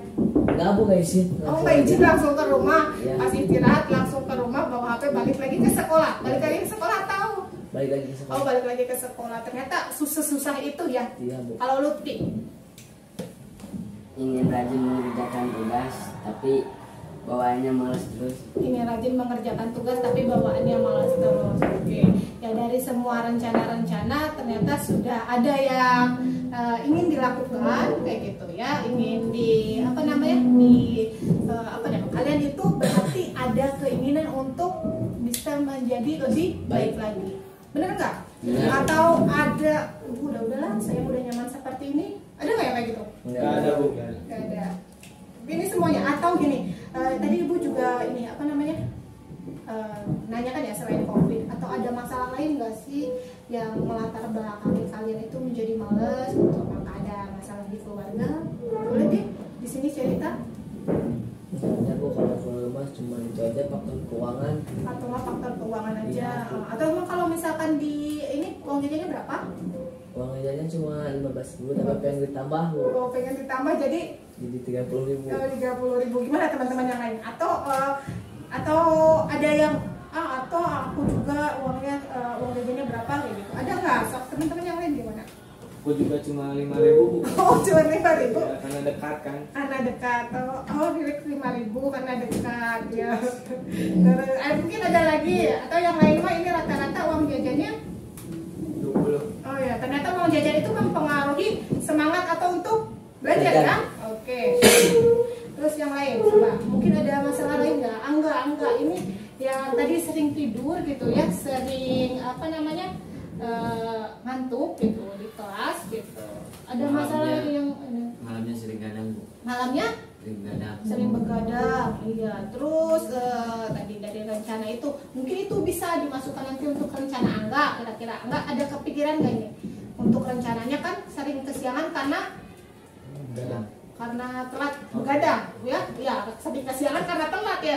Enggak Bu, nggak izin. Oh, nggak izin, langsung ke rumah. Ya. Pas istirahat langsung ke rumah bawa HP, balik lagi ke sekolah. Balik lagi ke sekolah atau? Balik lagi ke sekolah. Oh, balik lagi ke sekolah. Ternyata susah itu ya. Iya Bu. Kalau Lutfi? Ingin rajin mengerjakan tugas tapi bawaannya malas terus. Ini rajin mengerjakan tugas tapi bawaannya malas terus. Oke. Ya, dari semua rencana-rencana ternyata sudah ada yang ingin dilakukan kayak gitu ya. Ingin kalian itu berarti ada keinginan untuk bisa menjadi lebih baik lagi. Bener nggak? Atau ada udahlah saya udah nyaman seperti ini. Ada nggak yang kayak gitu? Nggak ada Bu. Nggak ada. Ini semuanya atau gini, tadi Ibu juga ini nanyakan ya, selain COVID atau ada masalah lain nggak sih yang melatar belakangi kalian itu menjadi males gitu? Apakah ada masalah di keluarga? Boleh deh di sini cerita. Ya Bu, kalau keluar cuma itu aja, faktor keuangan. Atau faktor keuangan aja. Iya. Atau emang kalau misalkan di ini uang jajannya berapa? Uang jajannya cuma 15.000 tapi pengen ditambah Bu. Oh, pengen ditambah jadi 30.000. 30.000. Gimana teman-teman yang lain? Atau ada yang atau aku juga uang jajannya berapa kayak gitu? Ada nggak? Teman-teman yang lain gimana? Aku juga cuma 5.000 Bu. Oh, cuma 5.000. Ya, karena dekat kan. Karena dekat. Pilih 5.000 karena dekat ya. Terus mungkin ada lagi atau yang lain mah ini rata-rata uang jajannya 20. Oh ya, ternyata uang jajan itu mempengaruhi semangat atau untuk belajar kan? Oke. Terus yang lain coba. Mungkin ada masalah lain nggak? Enggak. Ini yang tadi sering tidur gitu ya, sering ngantuk gitu di kelas gitu. Ada masalah yang Malamnya sering gadang Bu. malamnya sering begadang. Iya. Terus tadi dari rencana itu mungkin itu bisa dimasukkan nanti untuk rencana Angga. Kira-kira Angga ada kepikiran nggak ini untuk rencananya? Kan sering kesiangan karena telat begadang ya. Sering kesiangan karena telat ya.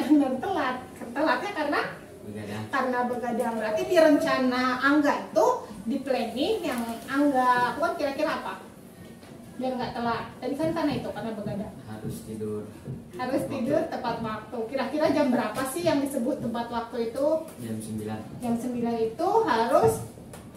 Telatnya karena begadang. Berarti di rencana Angga itu, di planning yang Angga lakukan kira-kira apa biar nggak telat? Tadi kan karena begadang Harus tidur tepat waktu. Kira-kira jam berapa sih yang disebut tepat waktu itu? jam 9. Jam 9 itu harus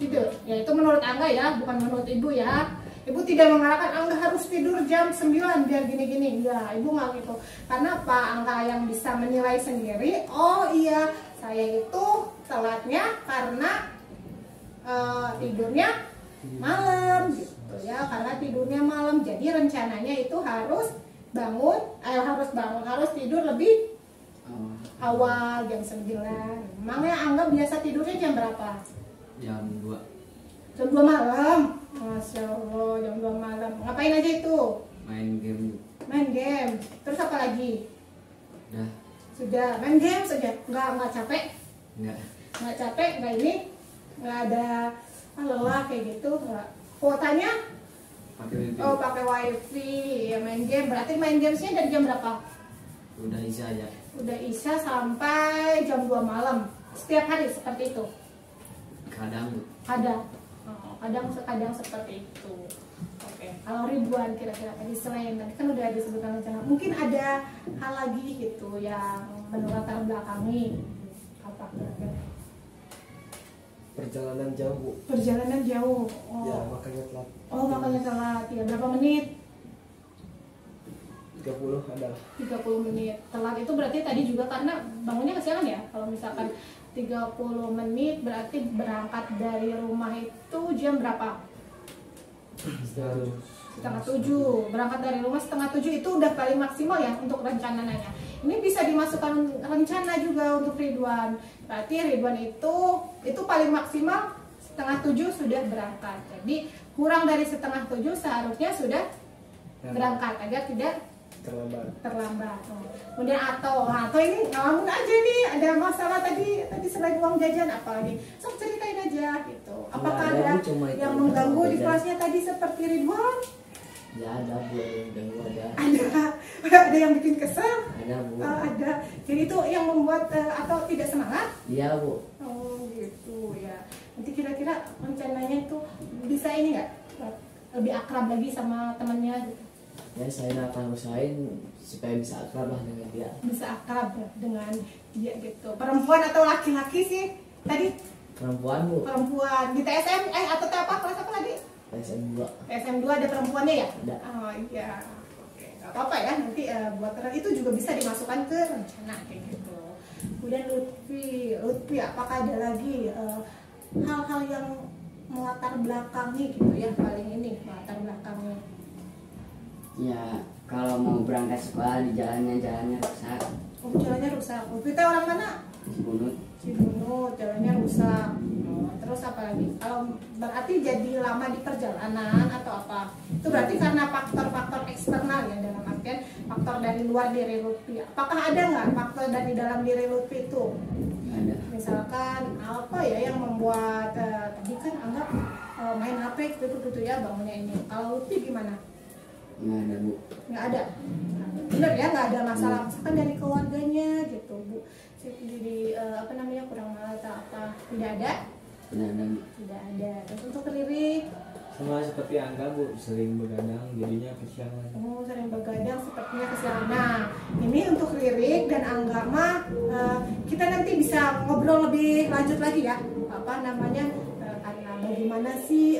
tidur. Ya itu menurut Angga ya, bukan menurut Ibu ya. Ibu tidak mengarahkan Angga harus tidur jam 9 biar gini-gini. Enggak, Ibu nggak gitu. Karena apa? Angga yang bisa menilai sendiri. Oh iya, saya itu telatnya karena tidurnya malam gitu ya. Karena tidurnya malam, jadi rencananya itu harus tidur lebih awal jam 9. Emangnya Angga biasa tidurnya jam berapa? Jam 2. Jam 2 malam. Masya Allah, jam 2 malam. Ngapain aja itu? main game. Main game. Terus apa lagi? Udah. Sudah main game saja. Nggak capek? Nggak capek? Nggak ini? Nggak ada lelah kayak gitu? Nggak. Kuotanya? Pakai wifi. Oh, pakai wifi. Ya, main game. Berarti main gamesnya dari jam berapa? Udah isya aja. Udah isya sampai jam 2 malam. Setiap hari seperti itu? Kadang Bu. Kadang. Oh, kadang seperti itu. Oke. Kalau Ridwan kira-kira tadi selain tadi kan udah disebutkan rencana, mungkin ada hal lagi gitu yang menurut latar belakangi apa kira-kira? Perjalanan jauh, Bu. Perjalanan jauh. Oh. Ya, makanya telat. Oh, makanya telat. Ya, berapa menit? 30 adalah. 30 menit. Telat itu berarti tadi juga karena bangunnya kesiangan ya. Kalau misalkan 30 menit berarti berangkat dari rumah itu jam berapa? Setengah 7. Berangkat dari rumah setengah 7 itu udah paling maksimal ya untuk rencananya. Ini bisa dimasukkan rencana juga untuk Ridwan. Berarti Ridwan itu paling maksimal setengah 7 sudah berangkat. Jadi kurang dari setengah 7 seharusnya sudah berangkat agar tidak terlambat. Kemudian atau ini ngalamin aja nih, ada masalah tadi selain uang jajan apalagi, sok ceritain aja gitu. Apakah ada yang mengganggu di kelasnya tadi seperti Ridwan? Ya ada Bu, yang ganggu ada. Ada yang bikin kesel? Ada Bu. Ada. Jadi itu yang membuat atau tidak semangat? Iya Bu. Oh gitu ya. Nanti kira-kira rencananya itu bisa ini nggak? Lebih akrab lagi sama temannya gitu. Ya saya akan usahain supaya bisa akrab lah dengan dia. Bisa akrab dengan dia gitu. Perempuan atau laki-laki sih? Tadi Perempuan Bu. perempuan di TSM atau apa kelas apa tadi? SM2. TSM 2 ada perempuannya ya? Ada. Oh iya. Oke, nggak apa-apa ya, nanti buat itu juga bisa dimasukkan ke rencana kayak gitu. Kemudian Lutfi, apakah ada lagi hal-hal yang melatar belakangi gitu ya, paling ini melatar belakangnya? Ya kalau mau berangkat sekolah di jalannya rusak. Oh, jalannya rusak. Lutfi teh orang mana? Cibunut, jalannya rusak. Oh, terus apa lagi? Kalau berarti jadi lama di perjalanan atau apa? Itu berarti karena faktor-faktor eksternal ya, dalam artian faktor dari luar diri Lutfi. Apakah ada nggak faktor dari dalam diri Lutfi itu? Ada. Misalkan apa ya yang membuat tadi kan anggap main HP gitu ya bangunnya ini. Kalau Lutfi gimana? Nggak ada Bu. Nggak ada. Bener ya, nggak ada masalah misalkan dari keluarganya gitu Bu. Jadi kurang malas atau apa? Tidak ada. Tidak ada. Terus untuk Riri? Sama seperti Angga Bu, sering begadang jadinya kesiangan. Oh, sering begadang sepertinya kesiangan. Nah, ini untuk Riri dan Angga mah kita nanti bisa ngobrol lebih lanjut lagi ya. Karena bagaimana sih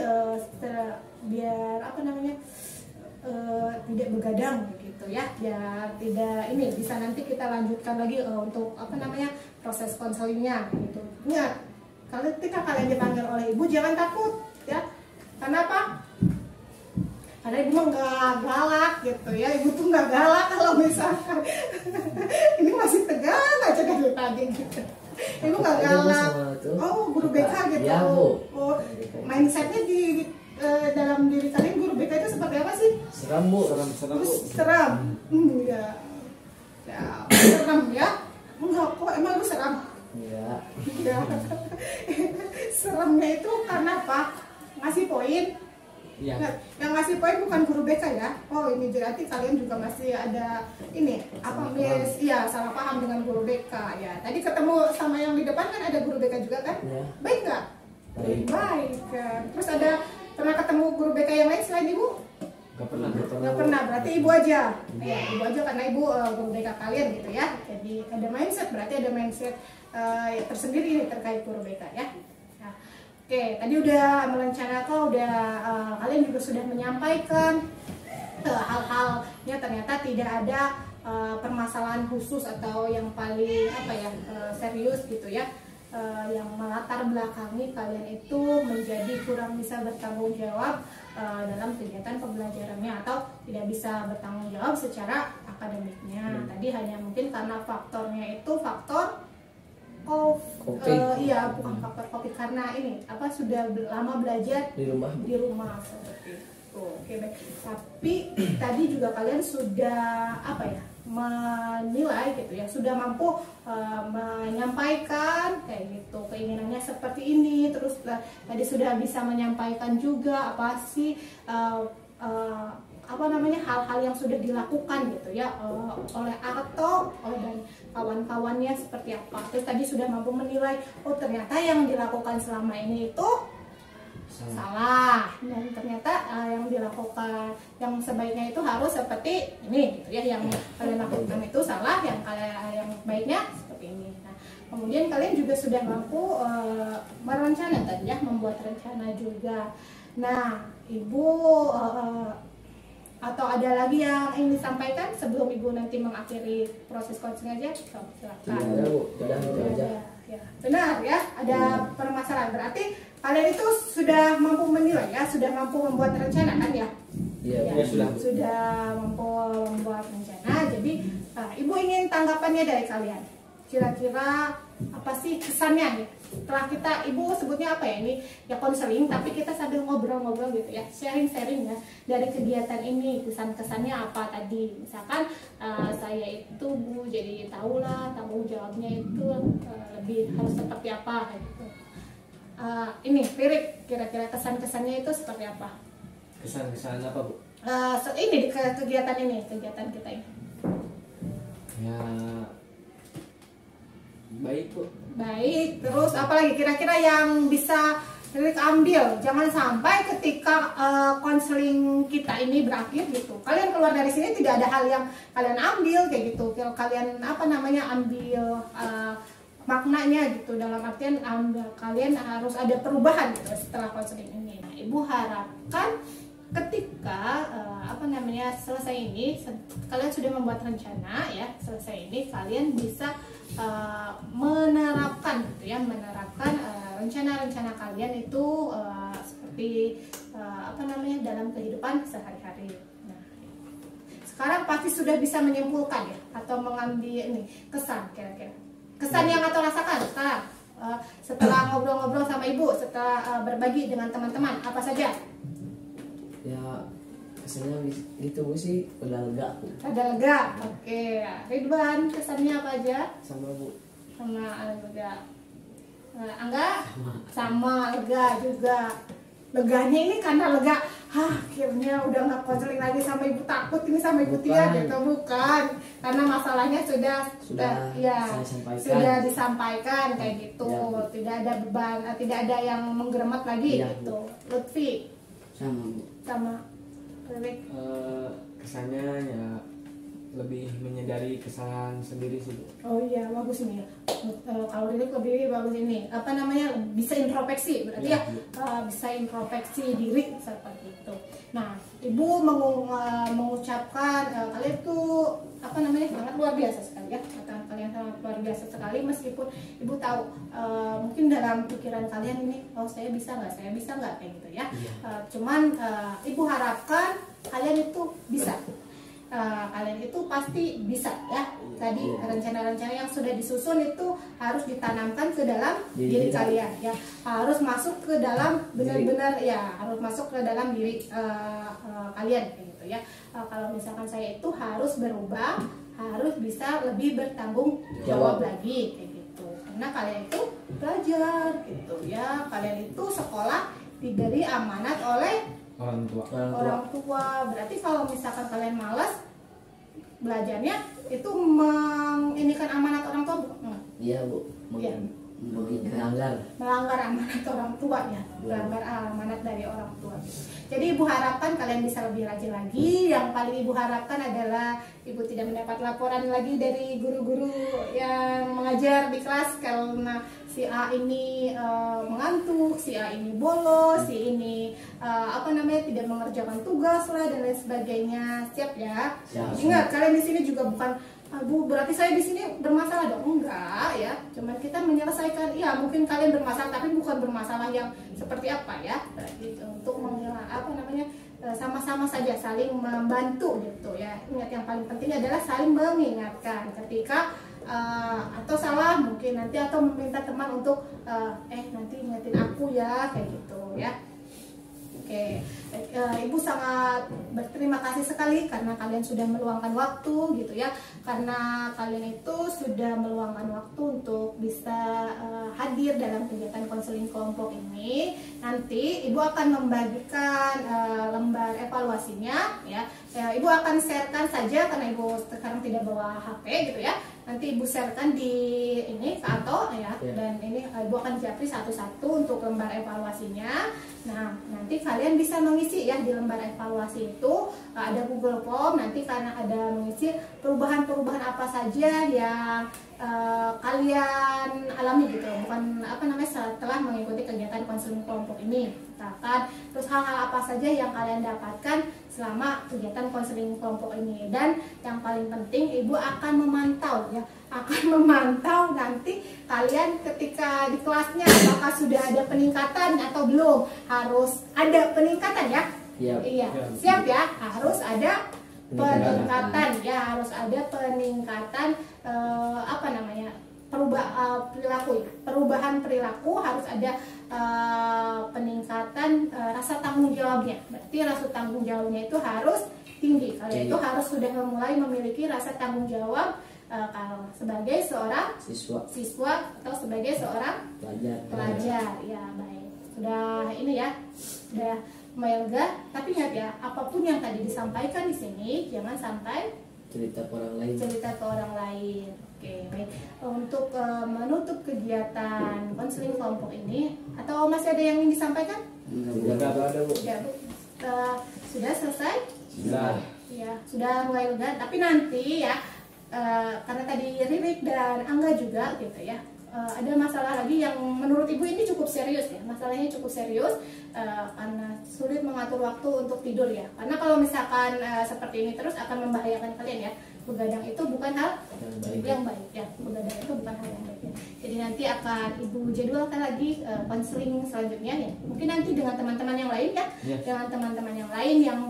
biar tidak begadang gitu ya, tidak ini bisa nanti kita lanjutkan lagi untuk proses konselingnya gitu. Ingat, kalau ketika kalian dipanggil oleh ibu jangan takut ya. Karena apa? Karena ibu mah nggak galak gitu ya, ibu tuh nggak galak kalau misalkan ini masih tegang aja dari tadi gitu. Ibu nggak galak. Oh, guru BK gitu. Ya, Bu. Oh, mindsetnya di dalam diri kalian guru BK itu seperti apa sih? Seram Bu. Seram. Ya. Seram ya? Enggak kok, emang lu seram? Iya. Ya. Seremnya itu karena apa? Ngasih poin. Iya. Yang ngasih poin bukan guru BK ya. Oh, ini berarti kalian juga masih ada ini salah paham dengan guru BK ya. Tadi ketemu sama yang di depan kan ada guru BK juga kan? Ya. Baik nggak? Baik. Terus pernah ketemu guru BK yang lain selain ibu? Gak pernah. Nggak pernah, berarti ibu aja. Ya, ibu aja karena ibu guru BK kalian gitu ya. Jadi ada mindset, berarti ada mindset tersendiri nih terkait guru BK ya. Nah, oke, tadi udah merencanakan, kalian juga sudah menyampaikan hal-halnya, ternyata tidak ada permasalahan khusus atau yang paling serius gitu ya. Yang melatar belakangi kalian itu menjadi kurang bisa bertanggung jawab dalam kegiatan pembelajarannya atau tidak bisa bertanggung jawab secara akademiknya. Tadi hanya mungkin karena faktornya itu faktor bukan faktor COVID, karena ini sudah lama belajar Di rumah. seperti itu. gitu. Oke, baik. Tapi tadi juga kalian sudah apa ya, menilai gitu ya, sudah mampu menyampaikan kayak gitu keinginannya seperti ini. Terus tadi sudah bisa menyampaikan juga apa sih apa namanya, hal-hal yang sudah dilakukan gitu ya oleh Arto dan kawan-kawannya seperti apa. Terus tadi sudah mampu menilai, oh ternyata yang dilakukan selama ini itu salah, dan ternyata yang dilakukan yang sebaiknya itu harus seperti ini gitu ya, yang kalian lakukan itu salah, yang baiknya seperti ini. Nah, kemudian kalian juga sudah mampu merencana tadi ya, membuat rencana juga. Nah, Ibu atau ada lagi yang ingin disampaikan sebelum Ibu nanti mengakhiri proses coaching aja? Silakan. Ada Bu, sudah itu aja. Ya, benar ya, ada permasalahan. Berarti kalian itu sudah mampu menilai ya, sudah mampu membuat rencana kan ya? Iya, Ya, sudah. mampu membuat rencana. Jadi Ibu ingin tanggapannya dari kalian. Kira-kira apa sih kesannya nih? Setelah kita, Ibu sebutnya apa ya, ini ya konseling, tapi kita sambil ngobrol-ngobrol gitu ya, sharing-sharing ya dari kegiatan ini, kesan-kesannya apa tadi. Misalkan saya itu Bu jadi tahulah tanggung jawabnya itu lebih harus seperti apa gitu. Ini lirik, kira-kira kesan-kesannya itu seperti apa? Kesan-kesan apa Bu? Ini di kegiatan kita ini. Ya baik Bu. Baik, terus apalagi kira-kira yang bisa lirik ambil? Jangan sampai ketika konseling kita ini berakhir gitu, kalian keluar dari sini tidak ada hal yang kalian ambil kayak gitu. Kalau kalian apa namanya ambil maknanya gitu, dalam artian kalian harus ada perubahan gitu setelah konseling ini. Nah, Ibu harapkan ketika selesai ini, kalian sudah membuat rencana ya, selesai ini kalian bisa menerapkan gitu ya, rencana-rencana kalian itu seperti dalam kehidupan sehari-hari. Nah, sekarang pasti sudah bisa menyimpulkan ya, atau mengambil ini kesan, kira-kira kesan yang atau rasakan sekarang setelah ngobrol-ngobrol sama Ibu, setelah berbagi dengan teman-teman, apa saja? Ya kesannya gitu Bu sih, udah lega Bu. Ada lega. Oke, Ridwan kesannya apa aja? Sama Bu. Sama lega. Angga? Sama lega juga. Leganya ini karena lega, akhirnya udah nggak konseling lagi sama Ibu, takut ini sama Ibu Tia gitu, bukan? Karena masalahnya sudah disampaikan kayak gitu, ya. Tidak ada beban, tidak ada yang menggeremat lagi ya, gitu. Lutfi? Sama. Kesannya ya lebih menyadari kesalahan sendiri sih Bu. Oh iya, bagus nih. Kalau ini lebih bagus ini. Bisa introspeksi, berarti ya bisa introspeksi diri seperti itu. Nah, Ibu mengucapkan kalian tuh sangat luar biasa sekali ya. Kalian sangat luar biasa sekali, meskipun Ibu tahu mungkin dalam pikiran kalian ini, oh saya bisa nggak kayak gitu ya. Cuman Ibu harapkan kalian itu bisa. Kalian itu pasti bisa ya. Tadi rencana-rencana yang sudah disusun itu harus ditanamkan ke dalam diri kalian ya, harus masuk ke dalam benar-benar ya, harus masuk ke dalam diri kalian gitu ya. Kalau misalkan saya itu harus berubah, harus bisa lebih bertanggung jawab lagi kayak gitu, karena kalian itu belajar gitu ya, kalian itu sekolah diberi amanat oleh orang tua. Berarti kalau misalkan kalian malas belajarnya, itu menginikan amanat orang tua Bu? Iya Bu, melanggar amanat orang tua ya, melanggar amanat dari orang tua. Jadi Ibu harapkan kalian bisa lebih rajin lagi. Yang paling Ibu harapkan adalah Ibu tidak mendapat laporan lagi dari guru-guru yang mengajar di kelas karena si A ini mengantuk, si A ini bolos, si ini tidak mengerjakan tugas lah dan lain sebagainya. Siap ya? Ingat, kalian di sini juga bukan Bu, berarti saya di sini bermasalah dong? Enggak ya, cuman kita menyelesaikan. Ya mungkin kalian bermasalah, tapi bukan bermasalah yang seperti apa ya. Berarti untuk sama-sama saja saling membantu gitu ya. Ingat, yang paling penting adalah saling mengingatkan ketika atau salah mungkin nanti, atau meminta teman untuk nanti ingetin aku ya, kayak gitu ya. Oke, Ibu sangat berterima kasih sekali karena kalian sudah meluangkan waktu gitu ya. Karena kalian itu sudah meluangkan waktu untuk bisa hadir dalam kegiatan konseling kelompok ini. Nanti Ibu akan membagikan lembar evaluasinya ya. Ibu akan sharekan saja karena Ibu sekarang tidak bawa HP gitu ya. Nanti Ibu sharekan di ini ke Ato ya, dan ini Ibu akan japri satu-satu untuk lembar evaluasinya. Nah, nanti kalian bisa mengisi ya di lembar evaluasi itu ada Google Form, nanti karena ada mengisi perubahan-perubahan apa saja yang kalian alami gitu, bukan setelah mengikuti kegiatan konseling kelompok ini. Misalkan terus hal-hal apa saja yang kalian dapatkan selama kegiatan konseling kelompok ini. Dan yang paling penting Ibu akan memantau ya, akan memantau nanti kalian ketika di kelasnya apakah sudah ada peningkatan atau belum. Harus ada peningkatan ya. Iya, siap ya, harus ada peningkatan ya, harus ada peningkatan perubahan perilaku, harus ada peningkatan rasa tanggung jawabnya. Berarti rasa tanggung jawabnya itu harus tinggi. Kalian itu harus sudah mulai memiliki rasa tanggung jawab kalau sebagai seorang siswa atau sebagai seorang pelajar. Ya, baik. Sudah ini ya, sudah Melga, tapi ingat ya, apapun yang tadi disampaikan di sini jangan sampai cerita ke orang lain. Oke, baik. Untuk menutup kegiatan konseling kelompok ini, atau masih ada yang ingin disampaikan? Enggak ada, Bu. Ya, Bu. Sudah selesai? Sudah. Ya, sudah mulai lega. Tapi nanti ya, karena tadi Ririk dan Angga juga gitu ya, ada masalah lagi yang menurut Ibu ini cukup serius ya. Masalahnya cukup serius karena sulit mengatur waktu untuk tidur ya. Karena kalau misalkan seperti ini terus akan membahayakan kalian ya. Begadang itu bukan hal yang baik ya. Begadang itu bukan hal yang baik ya. Jadi nanti akan Ibu jadwalkan lagi konseling selanjutnya ya. Mungkin nanti dengan teman-teman yang lain ya. Dengan teman-teman yang lain yang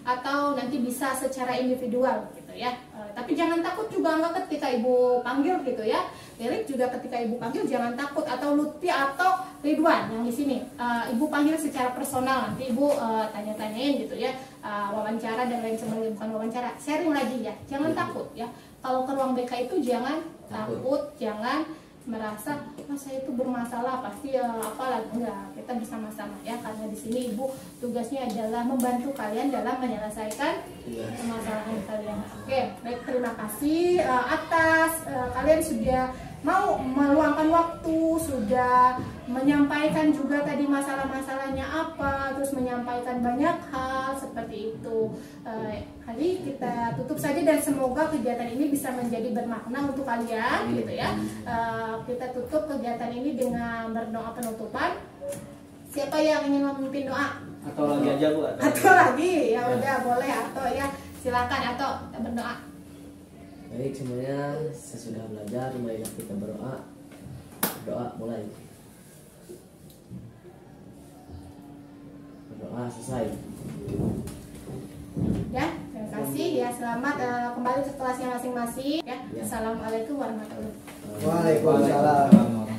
atau nanti bisa secara individual gitu ya. Tapi jangan takut juga enggak ketika Ibu panggil gitu ya. Erik juga ketika Ibu panggil jangan takut, atau Lutfi atau Ridwan yang di sini. Ibu panggil secara personal, nanti Ibu tanya-tanyain gitu ya. Wawancara dan lain sebagainya, bukan wawancara, sharing lagi ya. Jangan takut ya. Kalau ke ruang BK itu jangan takut, jangan merasa saya itu bermasalah pasti apalah, enggak, kita bersama-sama ya, karena di sini Ibu tugasnya adalah membantu kalian dalam menyelesaikan permasalahan kalian. Oke, baik, terima kasih atas kalian sudah mau meluangkan waktu, sudah menyampaikan juga tadi masalah-masalahnya apa, terus menyampaikan banyak hal seperti itu. Hari kita tutup saja dan semoga kegiatan ini bisa menjadi bermakna untuk kalian gitu ya. Kita tutup kegiatan ini dengan berdoa penutupan. Siapa yang ingin memimpin doa? Atau lagi aja, Bu? Atau lagi? Ya udah, boleh atau ya silakan atau berdoa. Baik, semuanya sesudah belajar marilah kita berdoa. Berdoa mulai. Berdoa selesai. Ya, terima kasih ya. Selamat kembali ke kelasnya masing-masing ya. Assalamualaikum warahmatullahi wabarakatuh. Waalaikumsalam.